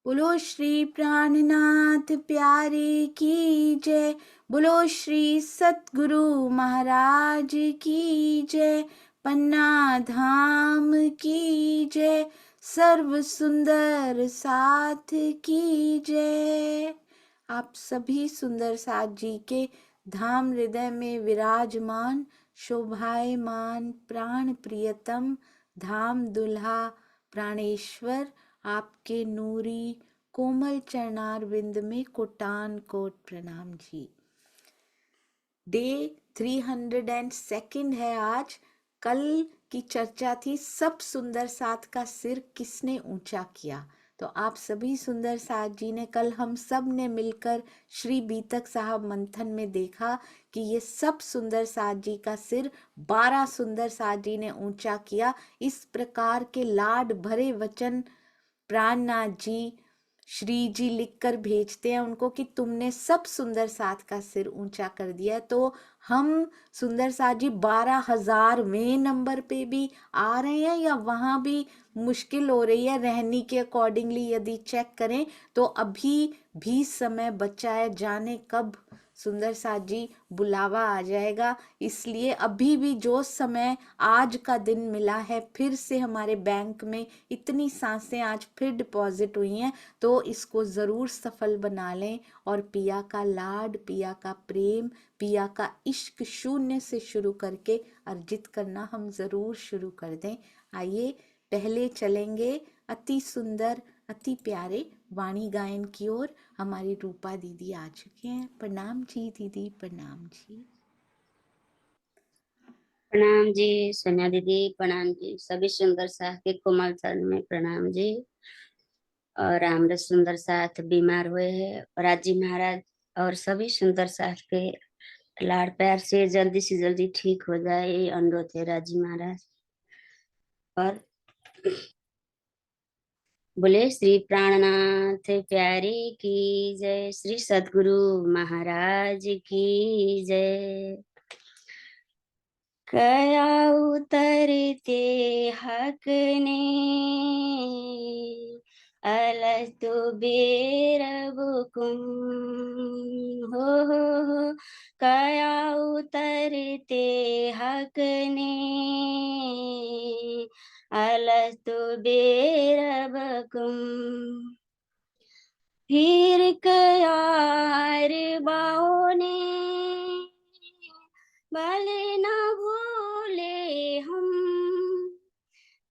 बोलो श्री प्राणनाथ प्यारे की जय। बोलो श्री सतगुरु महाराज की जय। पन्ना धाम की जय। सर्व सुंदर साथ की जय। आप सभी सुंदर साथ जी के धाम हृदय में विराजमान शोभायमान प्राण प्रियतम धाम दुल्हा प्राणेश्वर आपके नूरी कोमल चरणार विंद में कोटान कोट प्रणाम जी। डे 302 है आज। कल की चर्चा थी सब सुंदर साथ का सिर किसने ऊंचा किया। तो आप सभी सुंदर साथ जी ने कल हम सब ने मिलकर श्री बीतक साहब मंथन में देखा कि ये सब सुंदर साथ जी का सिर 12 सुंदर साथ जी ने ऊंचा किया। इस प्रकार के लाड भरे वचन प्राणनाथ जी श्री जी लिखकर भेजते हैं उनको कि तुमने सब सुंदर साथ का सिर ऊंचा कर दिया। तो हम सुंदर साथ जी 12,000वें नंबर पे भी आ रहे हैं या वहां भी मुश्किल हो रही है रहने के अकॉर्डिंगली यदि चेक करें तो अभी भी समय बचा है। जाने कब सुंदर साथ जी बुलावा आ जाएगा। इसलिए अभी भी जो समय आज का दिन मिला है फिर से हमारे बैंक में इतनी सांसें आज फिर डिपॉजिट हुई हैं तो इसको ज़रूर सफल बना लें और पिया का लाड पिया का प्रेम पिया का इश्क शून्य से शुरू करके अर्जित करना हम ज़रूर शुरू कर दें। आइए पहले चलेंगे अति सुंदर अति प्यारे वाणी गायन की ओर। हमारी रूपा दीदी आ चुके हैं। प्रणाम जी दीदी, प्रणाम जी। प्रणाम जी सोनिया दीदी, प्रणाम जी सभी सुंदर साथ के कोमल चरण में प्रणाम जी। और हमारे सुंदर साथ बीमार हुए हैं और आज जी महाराज और सभी सुंदर साथ के लाड़ प्यार से जल्दी ठीक हो जाए ये अनुरोध है राजी महाराज। और बोले श्री प्राणनाथ प्यारे की जय, श्री सद्गुरु महाराज की जय। कया उतरते हक ने अलस्तु बेरबुकुम हो कया उतरते हक ने अलस्तु बेरबकुम फिर कयार बाहों ने भले न भूले हम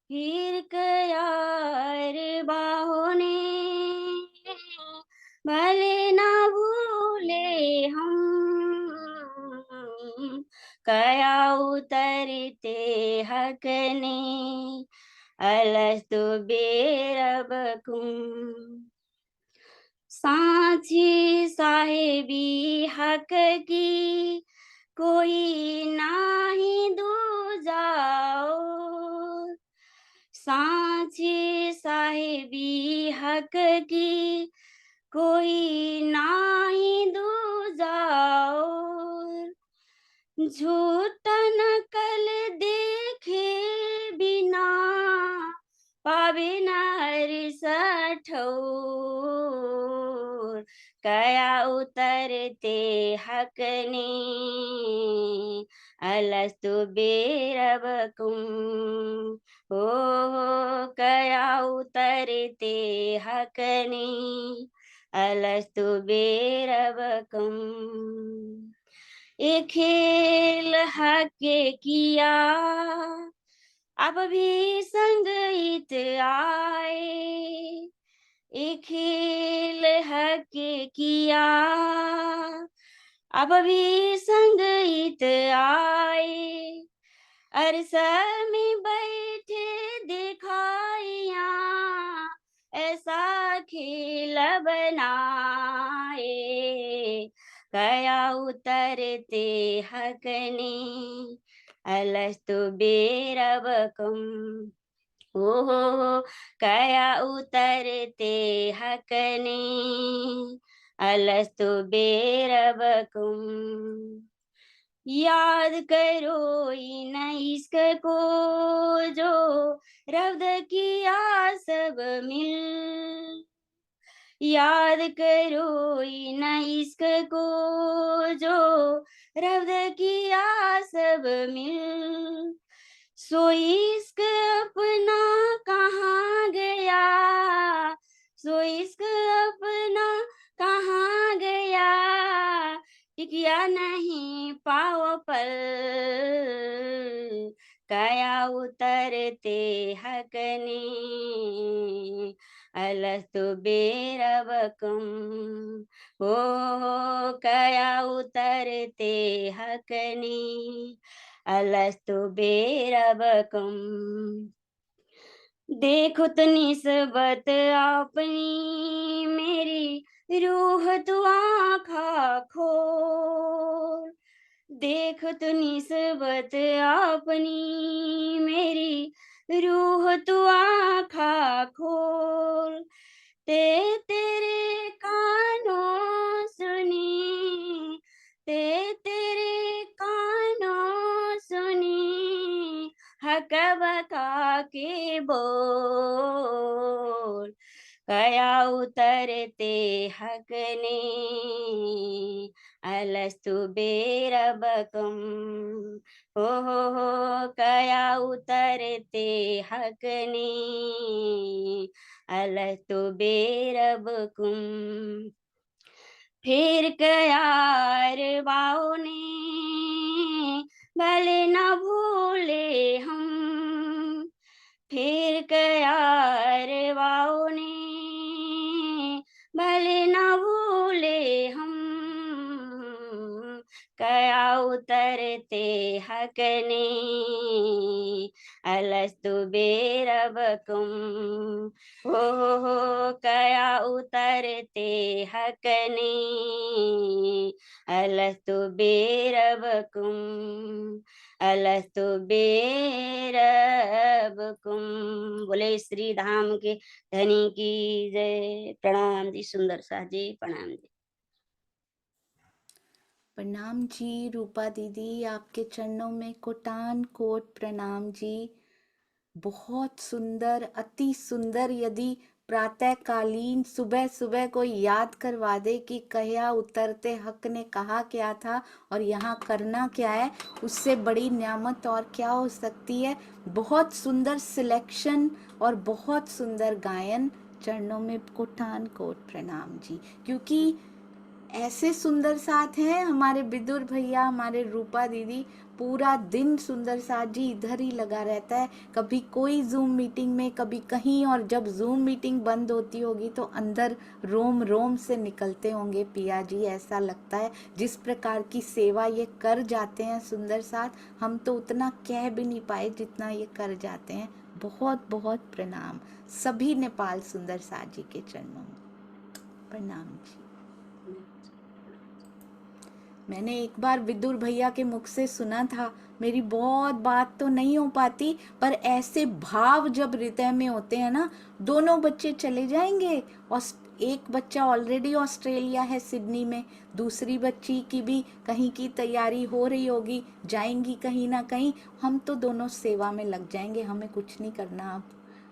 फिर कयार बाहों ने भले न भूले हम कया उतरते हक ने अलस्तु बेरबकुम साची साहेबी हक की कोई नाही दूजाओ साची साहेबी हक की कोई नाही दूजाओ झूठा नकल देखे बिना पावे न हर कया उतरते हक ने अलस्तु बेरबकुम हो कया उतरते हक ने अलस्तु बेरबकुम एक खेल हक किया अब भी संगीत आए एक खेल हक किया अब भी संगीत आए अरसा में बैठे दिखाइया ऐसा खेल बनाए कया उतरते हक ने अलस्तु बेरबकुम हो कया उतरते हक ने अलस्तु बेरबकुम याद करो इन इश्क को जो रब्द किया सब मिल याद करो इन इश्क को जो रब्द किया सब मिल। सो इश्क अपना कहाँ गया, सो इश्क अपना कहाँ गया, टिकिया नहीं पाओ पल, कया उतरते हकने, अलस्तु बेरबकुम, हो कया उतरते हकने, अलस्तु बेरबकुम। देखो तो निस्बत अपनी मेरी रूह तू आँखा खोल, देख तो निस्बत अपनी मेरी रूह तू आँखा खोल, तेरे कानों सुनी, तेरे कानों सुनी, हक बका के बोल, कया उतरते हकने, अलस्तु बेरबकुम, हो कया उतरते हकने, अलस्तु बेरबकुम। फिर कयार बाओ ने भले न भूले हम, फिर कयार बाओ ने भले न भूले हम, कया उतरते हकने, अलस्तु बेरबकुम, हो कया उतरते हकने, अलस्तु बेरबकुम, अलस्तु बेरबकुम। बोले श्री धाम के धनी की जय। प्रणाम जी सुंदर सा जी, प्रणाम जी। प्रणाम जी रूपा दीदी, आपके चरणों में कोटान कोट प्रणाम जी। बहुत सुंदर, अति सुंदर। यदि प्रातःकालीन सुबह सुबह कोई याद करवा दे कि कया उतरते हक ने कहा क्या था और यहाँ करना क्या है, उससे बड़ी नियामत और क्या हो सकती है। बहुत सुंदर सिलेक्शन और बहुत सुंदर गायन। चरणों में कोटान कोट प्रणाम जी। क्योंकि ऐसे सुंदर साथ हैं हमारे विदुर भैया, हमारे रूपा दीदी। पूरा दिन सुंदर साथ जी इधर ही लगा रहता है, कभी कोई जूम मीटिंग में, कभी कहीं। और जब जूम मीटिंग बंद होती होगी तो अंदर रोम रोम से निकलते होंगे पिया जी, ऐसा लगता है। जिस प्रकार की सेवा ये कर जाते हैं सुंदर साथ, हम तो उतना कह भी नहीं पाए जितना ये कर जाते हैं। बहुत बहुत प्रणाम सभी नेपाल सुंदर साथ जी के चरणों में प्रणाम जी। मैंने एक बार विदुर भैया के मुख से सुना था, मेरी बहुत बात तो नहीं हो पाती, पर ऐसे भाव जब हृदय में होते हैं ना। दोनों बच्चे चले जाएंगे और एक बच्चा ऑलरेडी ऑस्ट्रेलिया है सिडनी में, दूसरी बच्ची की भी कहीं की तैयारी हो रही होगी, जाएंगी कहीं ना कहीं। हम तो दोनों सेवा में लग जाएंगे, हमें कुछ नहीं करना अब।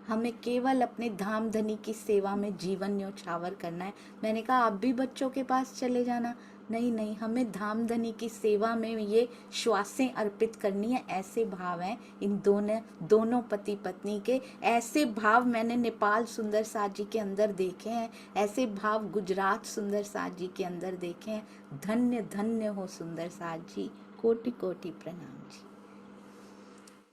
हमें केवल अपने धाम धनी की सेवा में जीवन न्योछावर करना है। मैंने कहा आप भी बच्चों के पास चले जाना। नहीं नहीं, हमें धाम धनी की सेवा में ये श्वासें अर्पित करनी है। ऐसे भाव हैं इन दोनों पति पत्नी के। ऐसे भाव मैंने नेपाल सुंदर साथ जी के अंदर देखे हैं, ऐसे भाव गुजरात सुंदर साथ जी के अंदर देखे हैं। धन्य धन्य हो सुंदर साथ जी, कोटि कोटि प्रणाम जी।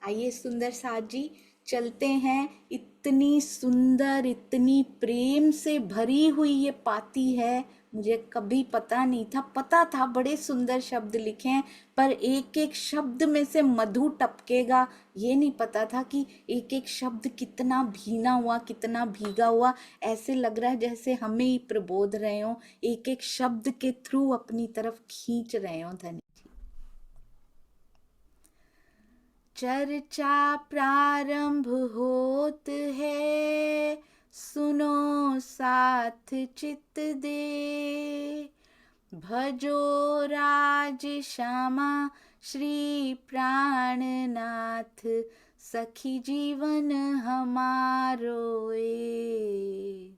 आइए सुंदर साथ जी चलते हैं। इतनी सुंदर, इतनी प्रेम से भरी हुई ये पाती है, मुझे कभी पता नहीं था। पता था बड़े सुंदर शब्द लिखे हैं, पर एक एक शब्द में से मधु टपकेगा ये नहीं पता था कि एक एक शब्द कितना भीना हुआ, कितना भीगा हुआ। ऐसे लग रहा है जैसे हमें ही प्रबोध रहे हो, एक एक शब्द के थ्रू अपनी तरफ खींच रहे हो। धनी चर्चा प्रारंभ होत है, सुनो साथ चित दे। भजो राज श्यामा श्री प्राणनाथ, सखी जीवन हमारो ए।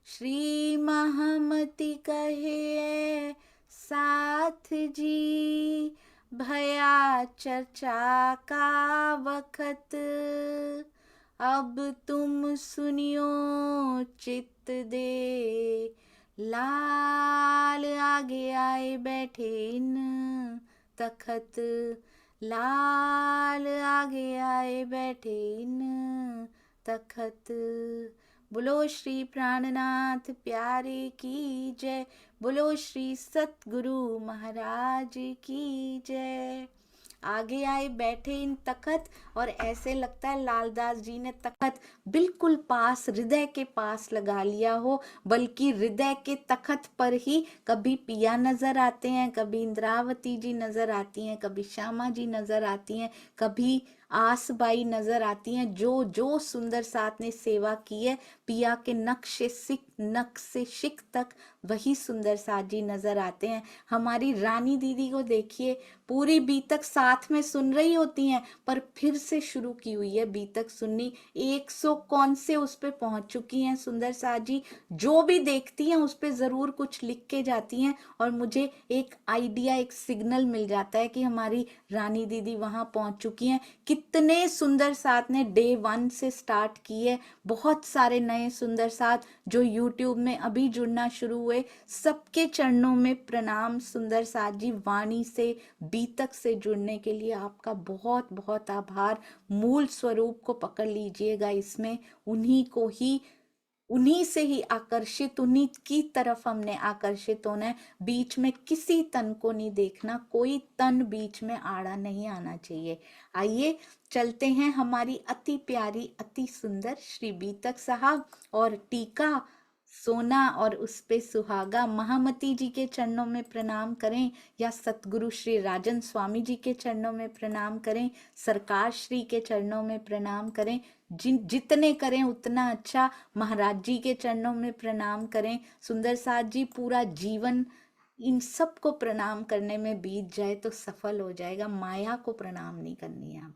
श्री साथ जी, भया चर्चा का वक्त, अब तुम सुनियो चित्त दे, लाल आगे आए बैठे इन तखत, लाल आगे आए बैठे इन तखत। बोलो श्री प्राणनाथ प्यारे की जय, बोलो श्री सतगुरु महाराज की जय। आगे आए बैठे इन तखत, और ऐसे लगता है लालदास जी ने तखत बिल्कुल पास, हृदय के पास लगा लिया हो, बल्कि हृदय के तखत पर ही कभी पिया नजर आते हैं, कभी इंद्रावती जी नजर आती हैं, कभी श्यामा जी नजर आती हैं, कभी आसबाई नजर आती हैं। जो जो सुंदर साथ ने सेवा की है, पिया के नक से शिक तक वही सुंदर साथ जी नजर आते हैं। हमारी रानी दीदी को देखिए, पूरी बीतक साथ में सुन रही होती हैं, पर फिर से शुरू की हुई है बीतक सुननी। 100 कौन से उस पे पहुंच चुकी हैं सुंदर साथ जी। जो भी देखती हैं उस पे जरूर कुछ लिख के जाती हैं, और मुझे एक आइडिया, एक सिग्नल मिल जाता है कि हमारी रानी दीदी वहां पहुंच चुकी हैं। कितने सुंदर साथ ने डे 1 से स्टार्ट की है, बहुत सारे नए सुंदर साथ जो यूट्यूब में अभी जुड़ना शुरू हुए, सबके चरणों में प्रणाम सुंदर साथ जी। वाणी से, बीतक से जुड़ने के लिए आपका बहुत बहुत आभार। मूल स्वरूप को पकड़ लीजिएगा, इसमें उन्हीं से ही आकर्षित, उन्हीं की तरफ हमने आकर्षित होना है। बीच में किसी तन को नहीं देखना, कोई तन बीच में आड़ा नहीं आना चाहिए। आइए चलते हैं हमारी अति प्यारी, अति सुंदर श्री बीतक साहब, और टीका सोना और उस पे सुहागा महामती जी के चरणों में प्रणाम करें, या सतगुरु श्री राजन स्वामी जी के चरणों में प्रणाम करें, सरकार श्री के चरणों में प्रणाम करें। जितने करें उतना अच्छा। महाराज जी के चरणों में प्रणाम करें। सुंदर साथ जी पूरा जीवन इन सब को प्रणाम करने में बीत जाए तो सफल हो जाएगा। माया को प्रणाम नहीं करनी है,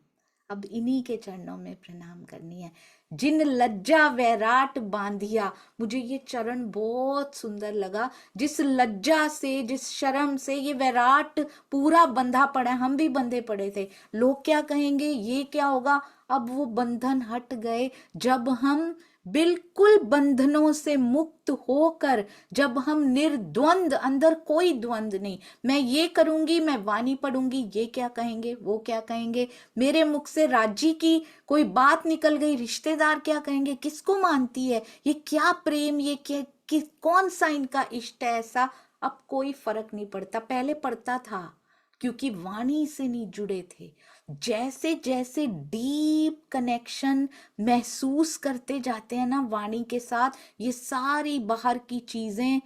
अब इन्हीं के चरणों में प्रणाम करनी है। जिन लज्जा वैराट बांधिया, मुझे ये चरण बहुत सुंदर लगा। जिस लज्जा से, जिस शर्म से ये वैराट पूरा बंधा पड़ा है, हम भी बंधे पड़े थे। लोग क्या कहेंगे, ये क्या होगा। अब वो बंधन हट गए, जब हम बिल्कुल बंधनों से मुक्त होकर, जब हम निर्द्वंद, अंदर कोई द्वंद नहीं, मैं ये करूंगी, मैं वाणी पढ़ूंगी, ये क्या कहेंगे, वो क्या कहेंगे, मेरे मुख से राज्य की कोई बात निकल गई, रिश्तेदार क्या कहेंगे, किसको मानती है, ये क्या प्रेम, ये क्या कौन सा इनका इष्ट है ऐसा। अब कोई फर्क नहीं पड़ता, पहले पड़ता था, क्योंकि वाणी से नहीं जुड़े थे। जैसे जैसे डीप कनेक्शन महसूस करते जाते हैं ना वाणी के साथ, ये सारी बाहर की चीजें,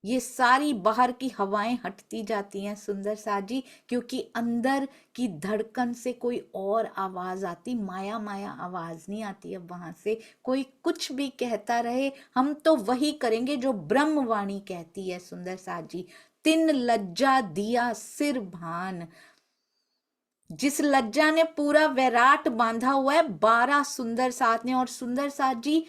ये सारी बाहर की हवाएं हटती जाती हैं सुंदर साथ जी, क्योंकि अंदर की धड़कन से कोई और आवाज आती, माया माया आवाज नहीं आती। अब वहां से कोई कुछ भी कहता रहे, हम तो वही करेंगे जो ब्रह्म वाणी कहती है सुंदर साथ जी। तिन लज्जा दिया सिर भान, जिस लज्जा ने पूरा वैराट बांधा हुआ है 12 सुंदर साथ ने, और सुंदर साथ जी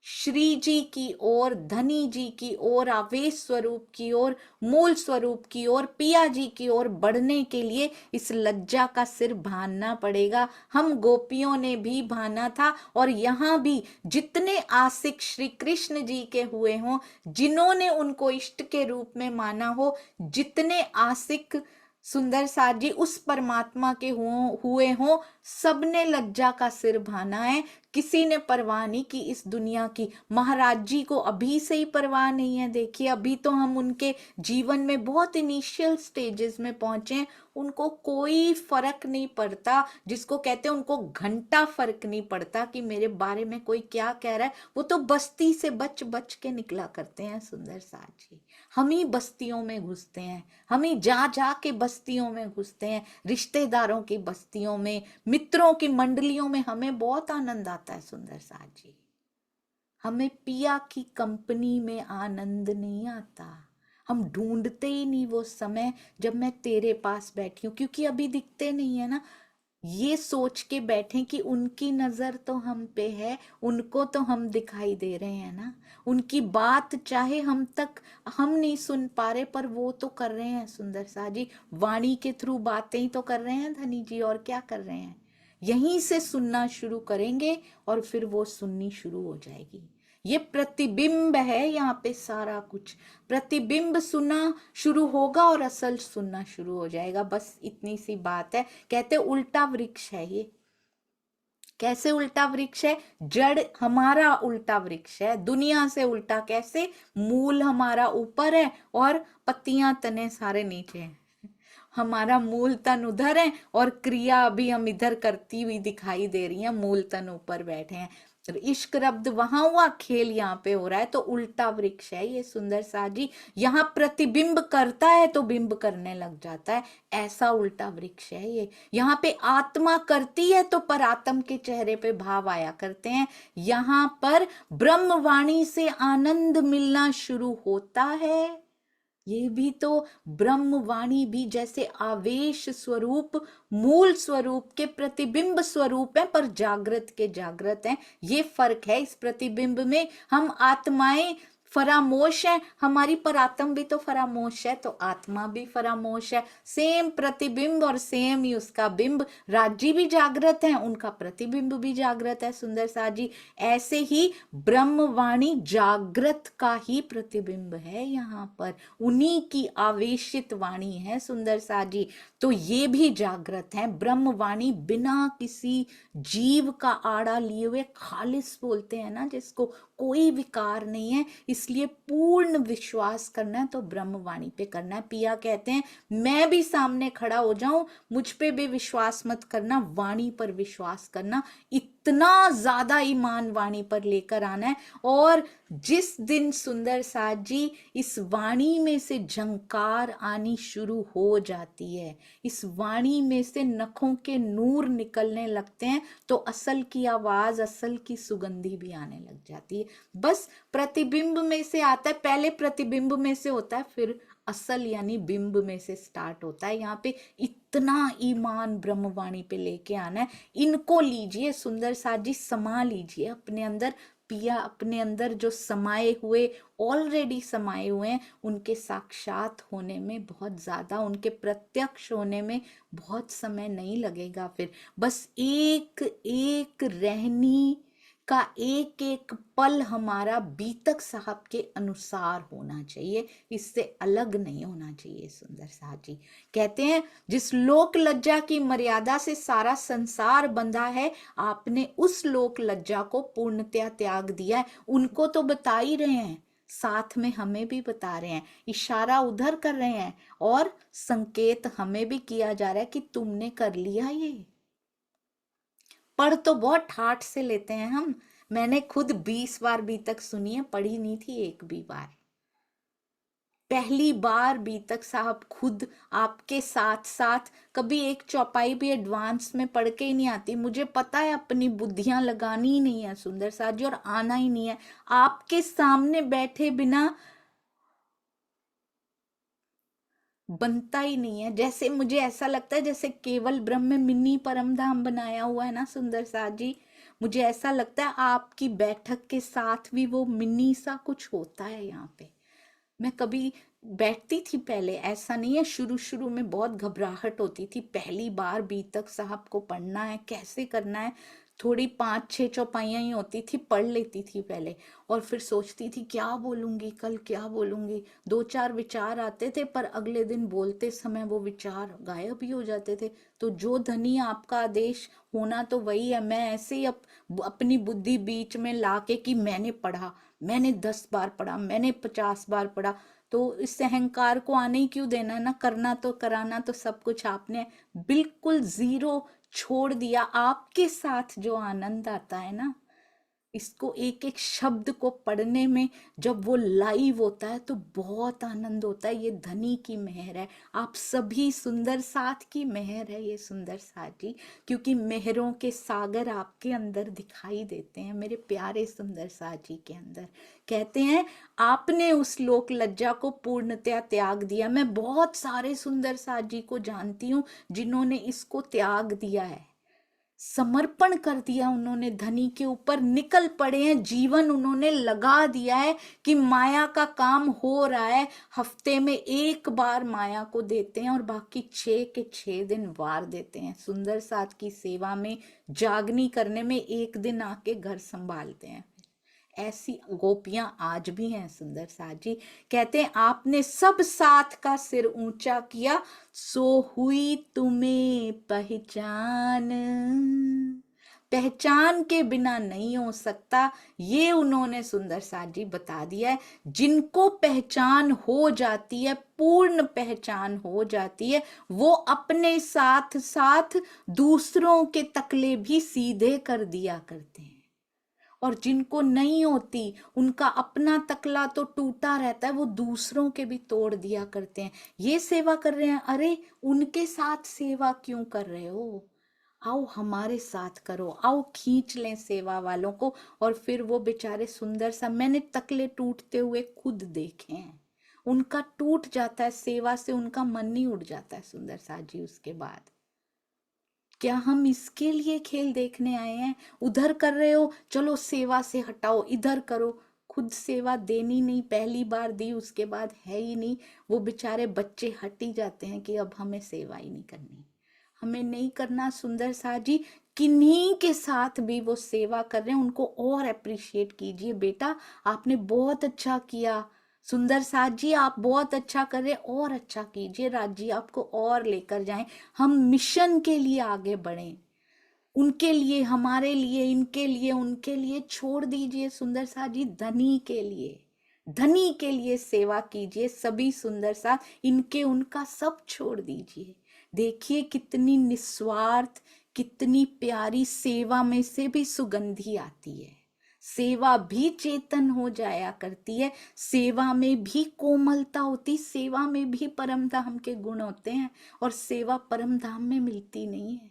श्री जी की ओर, धनी जी की ओर, आवेश स्वरूप की ओर, मूल स्वरूप की ओर, पिया जी की ओर बढ़ने के लिए इस लज्जा का सिर भानना पड़ेगा। हम गोपियों ने भी भाना था, और यहाँ भी जितने आशिक श्री कृष्ण जी के हुए हों, जिन्होंने उनको इष्ट के रूप में माना हो, जितने आशिक सुंदर साथ जी उस परमात्मा के हुए हों, सबने लज्जा का सिर भाना है। किसी ने परवाह नहीं की इस दुनिया की। महाराज जी को अभी से ही परवाह नहीं है। देखिए, अभी तो हम उनके जीवन में बहुत इनिशियल स्टेजेस में पहुंचे, उनको कोई फर्क नहीं पड़ता। जिसको कहते हैं उनको घंटा फर्क नहीं पड़ता कि मेरे बारे में कोई क्या कह रहा है। वो तो बस्ती से बच बच के निकला करते हैं सुंदर साथ जी। हम ही बस्तियों में घुसते हैं, हम ही जा जा के बस्तियों में घुसते हैं, रिश्तेदारों की बस्तियों में, मित्रों की मंडलियों में। हमें बहुत आनंद आता है सुंदर साथ जी। हमें पिया की कंपनी में आनंद नहीं आता। हम ढूंढते ही नहीं वो समय जब मैं तेरे पास बैठी हूं, क्योंकि अभी दिखते नहीं है ना। ये सोच के बैठें कि उनकी नजर तो हम पे है, उनको तो हम दिखाई दे रहे हैं ना, उनकी बात चाहे हम नहीं सुन पा रहे पर वो तो कर रहे हैं सुंदर सा जी, वाणी के थ्रू बातें ही तो कर रहे हैं धनी जी, और क्या कर रहे हैं। यहीं से सुनना शुरू करेंगे और फिर वो सुननी शुरू हो जाएगी। ये प्रतिबिंब है यहाँ पे सारा कुछ, प्रतिबिंब सुनना शुरू होगा और असल सुनना शुरू हो जाएगा। बस इतनी सी बात है। कहते उल्टा वृक्ष है ये। कैसे उल्टा वृक्ष है? जड़ हमारा उल्टा वृक्ष है, दुनिया से उल्टा कैसे? मूल हमारा ऊपर है और पत्तियां तने सारे नीचे हैं। हमारा मूल तन उधर है और क्रिया अभी हम इधर करती हुई दिखाई दे रही है, मूल तन ऊपर बैठे हैं। इश्क रब्द वहां हुआ, खेल यहाँ पे हो रहा है। तो उल्टा वृक्ष है ये सुंदर सा जी। यहाँ प्रतिबिंब करता है तो बिंब करने लग जाता है, ऐसा उल्टा वृक्ष है ये। यहाँ पे आत्मा करती है तो परात्म के चेहरे पे भाव आया करते हैं। यहाँ पर ब्रह्मवाणी से आनंद मिलना शुरू होता है। ये भी तो ब्रह्मवाणी भी जैसे आवेश स्वरूप, मूल स्वरूप के प्रतिबिंब स्वरूप है, पर जागृत के जागृत हैं। ये फर्क है इस प्रतिबिंब में। हम आत्माएं फरामोश है, हमारी परात्म भी तो फरामोश है, तो आत्मा भी फरामोश है। सेम प्रतिबिंब और सेम ही उसका बिंब। राजी भी जागृत है, उनका प्रतिबिंब भी जागृत है सुंदर सा जी। ऐसे ही ब्रह्मवाणी जागृत का ही प्रतिबिंब है यहाँ पर, उन्हीं की आवेशित वाणी है सुंदर सा जी। तो ये भी जागृत है। ब्रह्मवाणी बिना किसी जीव का आड़ा लिए हुए खालिस बोलते हैं ना जिसको, कोई विकार नहीं है। इसलिए पूर्ण विश्वास करना है तो ब्रह्मवाणी पे करना है। पिया कहते हैं मैं भी सामने खड़ा हो जाऊं, मुझ पे भी विश्वास मत करना, वाणी पर विश्वास करना। इतना ज्यादा ईमान वाणी पर लेकर आना है। और जिस दिन सुंदर साथ जी इस वाणी में से झंकार आनी शुरू हो जाती है, इस वाणी में से नखों के नूर निकलने लगते हैं, तो असल की आवाज, असल की सुगंधी भी आने लग जाती है। बस प्रतिबिंब में से आता है, पहले प्रतिबिंब में से होता है, फिर असल यानी बिंब में से स्टार्ट होता है। यहाँ पे इतना ईमान ब्रह्मवाणी पे लेके आना है। इनको लीजिए सुंदर साथ जी, समा लीजिए अपने अंदर। पिया अपने अंदर जो समाये हुए, ऑलरेडी समाये हुए हैं, उनके साक्षात होने में बहुत ज्यादा, उनके प्रत्यक्ष होने में बहुत समय नहीं लगेगा। फिर बस एक एक रहनी का एक एक पल हमारा बीतक साहब के अनुसार होना चाहिए, इससे अलग नहीं होना चाहिए सुंदर साहब जी। कहते हैं जिस लोक लज्जा की मर्यादा से सारा संसार बंधा है, आपने उस लोक लज्जा को पूर्णतया त्याग दिया है। उनको तो बता ही रहे हैं, साथ में हमें भी बता रहे हैं, इशारा उधर कर रहे हैं और संकेत हमें भी किया जा रहा है कि तुमने कर लिया ये। पढ़ तो बहुत ठाठ से लेते हैं हम। मैंने खुद 20 बार बीतक सुनी है, पढ़ी नहीं थी एक भी बार। पहली बार बीतक साहब खुद आपके साथ साथ, कभी एक चौपाई भी एडवांस में पढ़ के ही नहीं आती। मुझे पता है अपनी बुद्धियां लगानी ही नहीं है सुंदर साथ जी, और आना ही नहीं है। आपके सामने बैठे बिना बनता ही नहीं है। जैसे मुझे ऐसा लगता है जैसे केवल ब्रह्म में मिनी परम धाम बनाया हुआ है ना सुंदर साथ जी, मुझे ऐसा लगता है आपकी बैठक के साथ भी वो मिनी सा कुछ होता है यहाँ पे। मैं कभी बैठती थी पहले, ऐसा नहीं है, शुरू शुरू में बहुत घबराहट होती थी, पहली बार बीतक साहब को पढ़ना है, कैसे करना है। थोड़ी 5-6 चौपाइयाँ ही होती थी, पढ़ लेती थी पहले, और फिर सोचती थी क्या बोलूंगी कल, क्या बोलूंगी। 2-4 विचार आते थे, पर अगले दिन बोलते समय वो विचार गायब ही हो जाते थे। तो जो धनी आपका आदेश होना तो वही है। मैं ऐसे ही अपनी बुद्धि बीच में लाके कि मैंने पढ़ा, मैंने 10 बार पढ़ा, मैंने 50 बार पढ़ा, तो इस अहंकार को आने ही क्यों देना ना। करना तो, कराना तो सब कुछ आपने बिल्कुल जीरो छोड़ दिया। आपके साथ जो आनंद आता है ना, इसको एक एक शब्द को पढ़ने में, जब वो लाइव होता है तो बहुत आनंद होता है। ये धनी की मेहर है, आप सभी सुंदर साथ की मेहर है ये सुंदर साथ जी, क्योंकि मेहरों के सागर आपके अंदर दिखाई देते हैं, मेरे प्यारे सुंदर साथ जी के अंदर। कहते हैं आपने उस लोक लज्जा को पूर्णतया त्याग दिया। मैं बहुत सारे सुंदर साथ जी को जानती हूँ जिन्होंने इसको त्याग दिया है। समर्पण कर दिया उन्होंने धनी के ऊपर, निकल पड़े हैं, जीवन उन्होंने लगा दिया है कि माया का काम हो रहा है। हफ्ते में एक बार माया को देते हैं और बाकी 6 के 6 दिन वार देते हैं। सुंदर साथ की सेवा में, जागनी करने में एक दिन आके घर संभालते हैं। ऐसी गोपियां आज भी हैं। सुंदर साथ जी कहते हैं, आपने सब साथ का सिर ऊंचा किया, सो हुई तुम्हें पहचान। पहचान के बिना नहीं हो सकता, ये उन्होंने सुंदर साथ जी बता दिया है। जिनको पहचान हो जाती है, पूर्ण पहचान हो जाती है, वो अपने साथ साथ दूसरों के तकले भी सीधे कर दिया करते हैं। और जिनको नहीं होती, उनका अपना तकला तो टूटा रहता है, वो दूसरों के भी तोड़ दिया करते हैं। ये सेवा कर रहे हैं, अरे उनके साथ सेवा क्यों कर रहे हो, आओ हमारे साथ करो, आओ खींच लें सेवा वालों को। और फिर वो बेचारे सुंदर सा, मैंने तकले टूटते हुए खुद देखे हैं, उनका टूट जाता है सेवा से, उनका मन ही उड़ जाता है। सुंदर साथ जी उसके बाद, क्या हम इसके लिए खेल देखने आए हैं? उधर कर रहे हो, चलो सेवा से हटाओ, इधर करो। खुद सेवा देनी नहीं, पहली बार दी उसके बाद है ही नहीं, वो बेचारे बच्चे हट ही जाते हैं कि अब हमें सेवा ही नहीं करनी, हमें नहीं करना। सुंदर साथ जी किन्हीं के साथ भी वो सेवा कर रहे हैं, उनको और अप्रिशिएट कीजिए, बेटा आपने बहुत अच्छा किया, सुंदर साथ जी आप बहुत अच्छा कर रहे, और अच्छा कीजिए, राज जी आपको और लेकर जाएं, हम मिशन के लिए आगे बढ़ें, उनके लिए, हमारे लिए, इनके लिए, उनके लिए छोड़ दीजिए। सुंदर साथ जी धनी के लिए, धनी के लिए सेवा कीजिए, सभी सुंदर साथ इनके उनका सब छोड़ दीजिए। देखिए कितनी निस्वार्थ, कितनी प्यारी सेवा में से भी सुगंधी आती है, सेवा भी चेतन हो जाया करती है, सेवा में भी कोमलता होती, सेवा में भी परम धाम के गुण होते हैं। और सेवा परम धाम में मिलती नहीं है,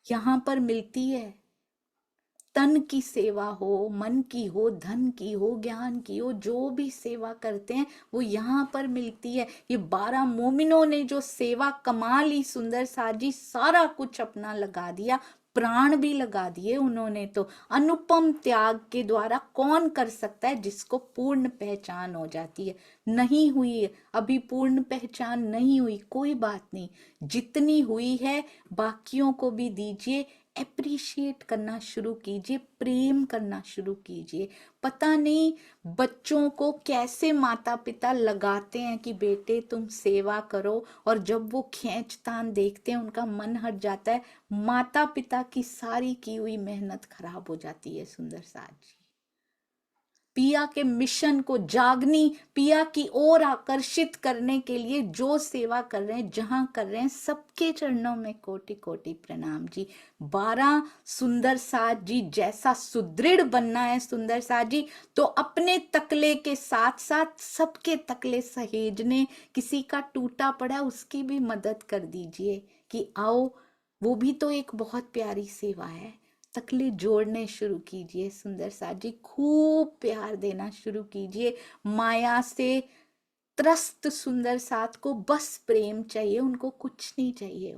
यहाँ पर मिलती है। तन की सेवा हो, मन की हो, धन की हो, ज्ञान की हो, जो भी सेवा करते हैं वो यहाँ पर मिलती है। ये 12 मोमिनों ने जो सेवा कमा ली, सुंदर साथ जी सारा कुछ अपना लगा दिया, प्राण भी लगा दिए उन्होंने। तो अनुपम त्याग के द्वारा कौन कर सकता है, जिसको पूर्ण पहचान हो जाती है। नहीं हुई है अभी पूर्ण पहचान, नहीं हुई, कोई बात नहीं, जितनी हुई है बाकियों को भी दीजिए, अप्रिशिएट करना शुरू कीजिए, प्रेम करना शुरू कीजिए। पता नहीं बच्चों को कैसे माता पिता लगाते हैं कि बेटे तुम सेवा करो, और जब वो खींचतान देखते हैं उनका मन हट जाता है, माता पिता की सारी की हुई मेहनत खराब हो जाती है। सुंदर साथ जी पिया के मिशन को, जागनी पिया की ओर आकर्षित करने के लिए जो सेवा कर रहे हैं, जहां कर रहे हैं, सबके चरणों में कोटि कोटि प्रणाम जी। 12 सुंदर साथ जी जैसा सुदृढ़ बनना है सुंदर साथ जी, तो अपने तकले के साथ साथ सबके तकले सहेजने, किसी का टूटा पड़ा उसकी भी मदद कर दीजिए कि आओ, वो भी तो एक बहुत प्यारी सेवा है। तकले जोड़ने शुरू कीजिए सुंदर साथ जी, खूब प्यार देना शुरू कीजिए। माया से त्रस्त सुंदर साथ को बस प्रेम चाहिए, उनको कुछ नहीं चाहिए।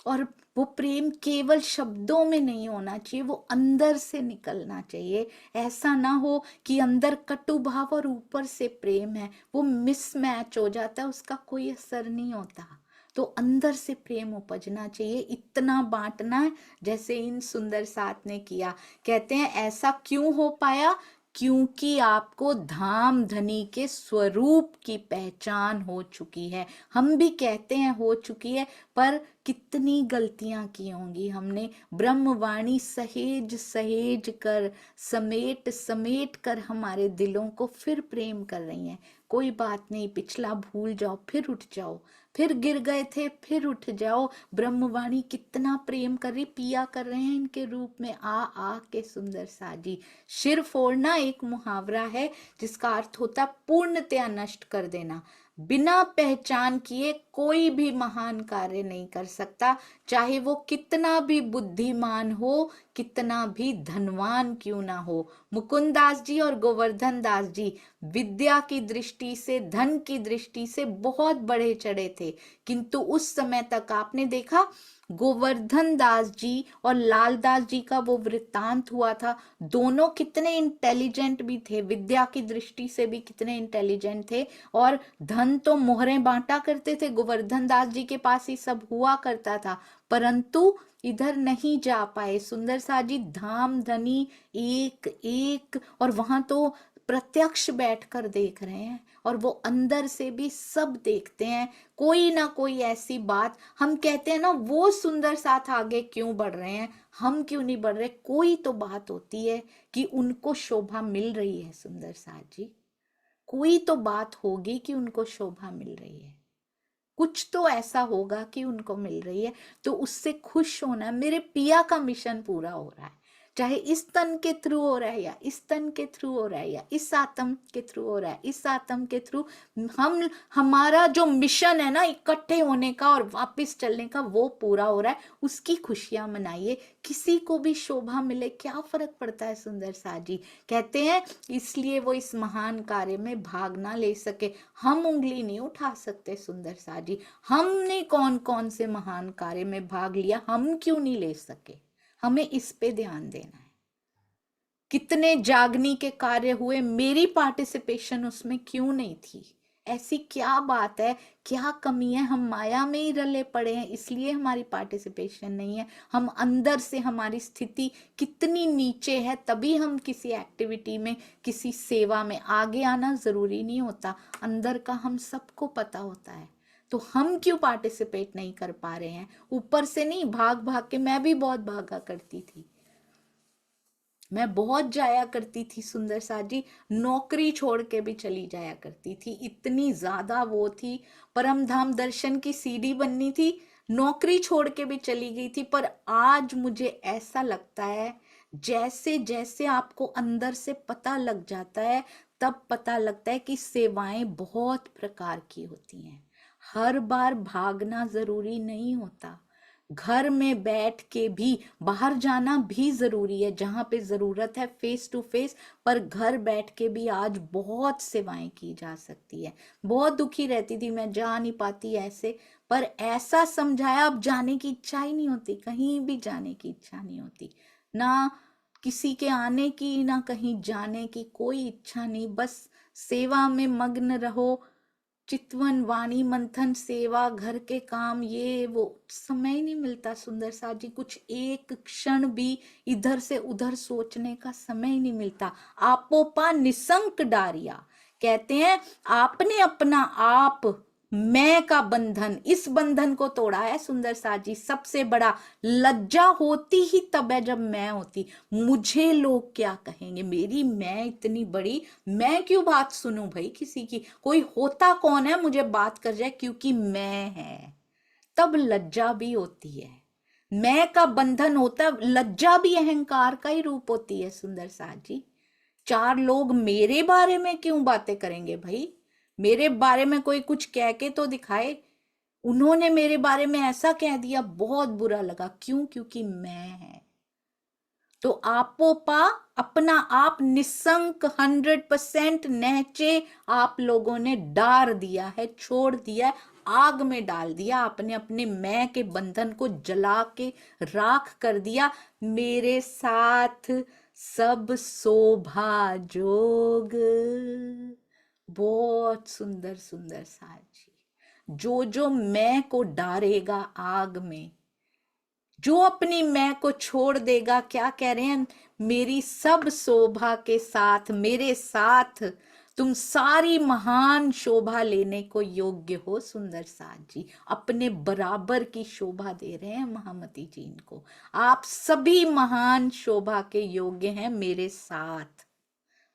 और वो प्रेम केवल शब्दों में नहीं होना चाहिए, वो अंदर से निकलना चाहिए। ऐसा ना हो कि अंदर कटु भाव और ऊपर से प्रेम है, वो मिसमैच हो जाता है, उसका कोई असर नहीं होता। तो अंदर से प्रेम उपजना चाहिए, इतना बांटना है जैसे इन सुंदर साथ ने किया। कहते हैं ऐसा क्यों हो पाया, क्योंकि आपको धाम धनी के स्वरूप की पहचान हो चुकी है। हम भी कहते हैं हो चुकी है, पर कितनी गलतियां की होंगी हमने। ब्रह्मवाणी सहेज सहेज कर, समेट समेट कर हमारे दिलों को फिर प्रेम कर रही हैं। कोई बात नहीं, पिछला भूल जाओ, फिर उठ जाओ, फिर गिर गए थे फिर उठ जाओ। ब्रह्मवाणी कितना प्रेम कर रही, पिया कर रहे हैं इनके रूप में आ आ के सुंदर साजी। सिर फोड़ना एक मुहावरा है जिसका अर्थ होता है पूर्णतया नष्ट कर देना। बिना पहचान किए कोई भी महान कार्य नहीं कर सकता, चाहे वो कितना भी बुद्धिमान हो, कितना भी धनवान क्यों ना हो। मुकुंदास जी और गोवर्धन दास जी विद्या की दृष्टि से, धन की दृष्टि से बहुत बड़े चढ़े थे, किंतु उस समय तक आपने देखा गोवर्धन दास जी और लाल दास जी का वो वृत्तांत हुआ था, दोनों कितने इंटेलिजेंट भी थे, विद्या की दृष्टि से भी कितने इंटेलिजेंट थे, और धन तो मोहरे बांटा करते थे, गोवर्धन दास जी के पास ही सब हुआ करता था, परंतु इधर नहीं जा पाए। सुंदर सा जी धाम धनी एक एक, और वहां तो प्रत्यक्ष बैठकर देख रहे हैं, और वो अंदर से भी सब देखते हैं। कोई ना कोई ऐसी बात, हम कहते हैं ना वो सुंदर साथ आगे क्यों बढ़ रहे हैं, हम क्यों नहीं बढ़ रहे, कोई तो बात होती है कि उनको शोभा मिल रही है। सुंदर साथ जी, कोई तो बात होगी कि उनको शोभा मिल रही है, कुछ तो ऐसा होगा कि उनको मिल रही है, तो उससे खुश होना। मेरे पिया का मिशन पूरा हो रहा है, चाहे इस तन के थ्रू हो रहा है या इस तन के थ्रू हो रहा है या इस आत्म के थ्रू हो रहा है, इस आत्म के थ्रू, हम हमारा जो मिशन है ना इकट्ठे होने का और वापस चलने का, वो पूरा हो रहा है, उसकी खुशियां मनाइए। किसी को भी शोभा मिले, क्या फर्क पड़ता है। सुंदर सा जी कहते हैं इसलिए वो इस महान कार्य में भाग ना ले सके। हम उंगली नहीं उठा सकते सुंदर सा जी, हमने कौन कौन से महान कार्य में भाग लिया, हम क्यों नहीं ले सके, हमें इस पे ध्यान देना है। कितने जागनी के कार्य हुए, मेरी पार्टिसिपेशन उसमें क्यों नहीं थी, ऐसी क्या बात है, क्या कमी है, हम माया में ही रले पड़े हैं इसलिए हमारी पार्टिसिपेशन नहीं है। हम अंदर से हमारी स्थिति कितनी नीचे है, तभी हम किसी एक्टिविटी में, किसी सेवा में आगे आना जरूरी नहीं होता, अंदर का हम सबको पता होता है, तो हम क्यों पार्टिसिपेट नहीं कर पा रहे हैं। ऊपर से नहीं, भाग भाग के, मैं भी बहुत भागा करती थी, मैं बहुत जाया करती थी सुंदर सा जी, नौकरी छोड़ के भी चली जाया करती थी, इतनी ज्यादा वो थी, परम धाम दर्शन की सीडी बननी थी, नौकरी छोड़ के भी चली गई थी। पर आज मुझे ऐसा लगता है, जैसे जैसे आपको अंदर से पता लग जाता है, तब पता लगता है कि सेवाएं बहुत प्रकार की होती हैं, हर बार भागना जरूरी नहीं होता, घर में बैठ के भी, बाहर जाना भी जरूरी है जहां पे जरूरत है फेस टू फेस, पर घर बैठ के भी आज बहुत सेवाएं की जा सकती है। बहुत दुखी रहती थी मैं, जा नहीं पाती ऐसे, पर ऐसा समझाया, अब जाने की इच्छा ही नहीं होती, कहीं भी जाने की इच्छा नहीं होती, ना किसी के आने की ना कहीं जाने की कोई इच्छा नहीं, बस सेवा में मग्न रहो, चितवन वाणी मंथन सेवा घर के काम, ये वो समय ही नहीं मिलता सुंदर सा जी, कुछ एक क्षण भी इधर से उधर सोचने का समय ही नहीं मिलता। आपोपा निसंक डारिया, कहते हैं आपने अपना आप, मैं का बंधन, इस बंधन को तोड़ा है सुंदर सा जी। सबसे बड़ा लज्जा होती ही तब है जब मैं होती, मुझे लोग क्या कहेंगे, मेरी मैं इतनी बड़ी, मैं क्यों बात सुनूं भाई किसी की, कोई होता कौन है मुझे बात कर जाए क्योंकि मैं है, तब लज्जा भी होती है। मैं का बंधन होता है, लज्जा भी अहंकार का ही रूप होती है सुंदर सा जी। चार लोग मेरे बारे में क्यों बातें करेंगे भाई, मेरे बारे में कोई कुछ कह के तो दिखाए, उन्होंने मेरे बारे में ऐसा कह दिया, बहुत बुरा लगा, क्यों, क्योंकि मैं है। तो आपोपा अपना आप निसंक 100% नहचे आप लोगों ने डार दिया है, छोड़ दिया है, आग में डाल दिया आपने, अपने मैं के बंधन को जला के राख कर दिया। मेरे साथ सब शोभा जोग, बहुत सुंदर सुंदर साजी, जो मैं को डारेगा आग में, जो अपनी मैं को छोड़ देगा, क्या कह रहे हैं, मेरी सब शोभा के साथ, मेरे साथ तुम सारी महान शोभा लेने को योग्य हो। सुंदर साथ जी अपने बराबर की शोभा दे रहे हैं महामती जी इनको, आप सभी महान शोभा के योग्य हैं मेरे साथ।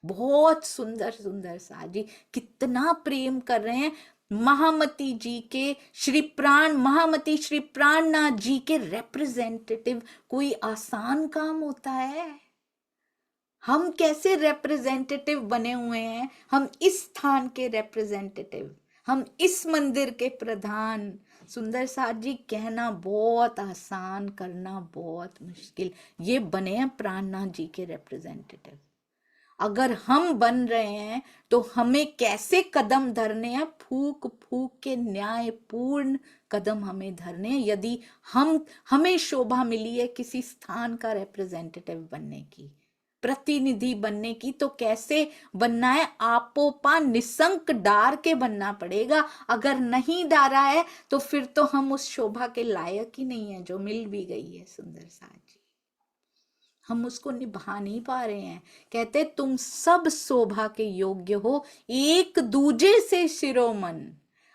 बहुत सुंदर सुंदर साथ जी, कितना प्रेम कर रहे हैं महामती जी के, श्री प्राण महामती श्री प्राणनाथ जी के रिप्रेजेंटेटिव। कोई आसान काम होता है, हम कैसे रिप्रेजेंटेटिव बने हुए हैं, हम इस स्थान के रिप्रेजेंटेटिव, हम इस मंदिर के प्रधान। सुंदर साथ जी कहना बहुत आसान, करना बहुत मुश्किल, ये बने हैं प्राणनाथ जी के रिप्रेजेंटेटिव। अगर हम बन रहे हैं तो हमें कैसे कदम धरने हैं, फूक फूक के न्यायपूर्ण कदम हमें धरने हैं। यदि हमें शोभा मिली है किसी स्थान का रिप्रेजेंटेटिव बनने की, प्रतिनिधि बनने की, तो कैसे बनना है, आपोपा निसंक डार के बनना पड़ेगा। अगर नहीं डारा है तो फिर तो हम उस शोभा के लायक ही नहीं है जो मिल भी गई है सुंदर साथ जी। हम उसको निभा नहीं पा रहे हैं। कहते तुम सब शोभा के योग्य हो, एक दूजे से शिरोमन।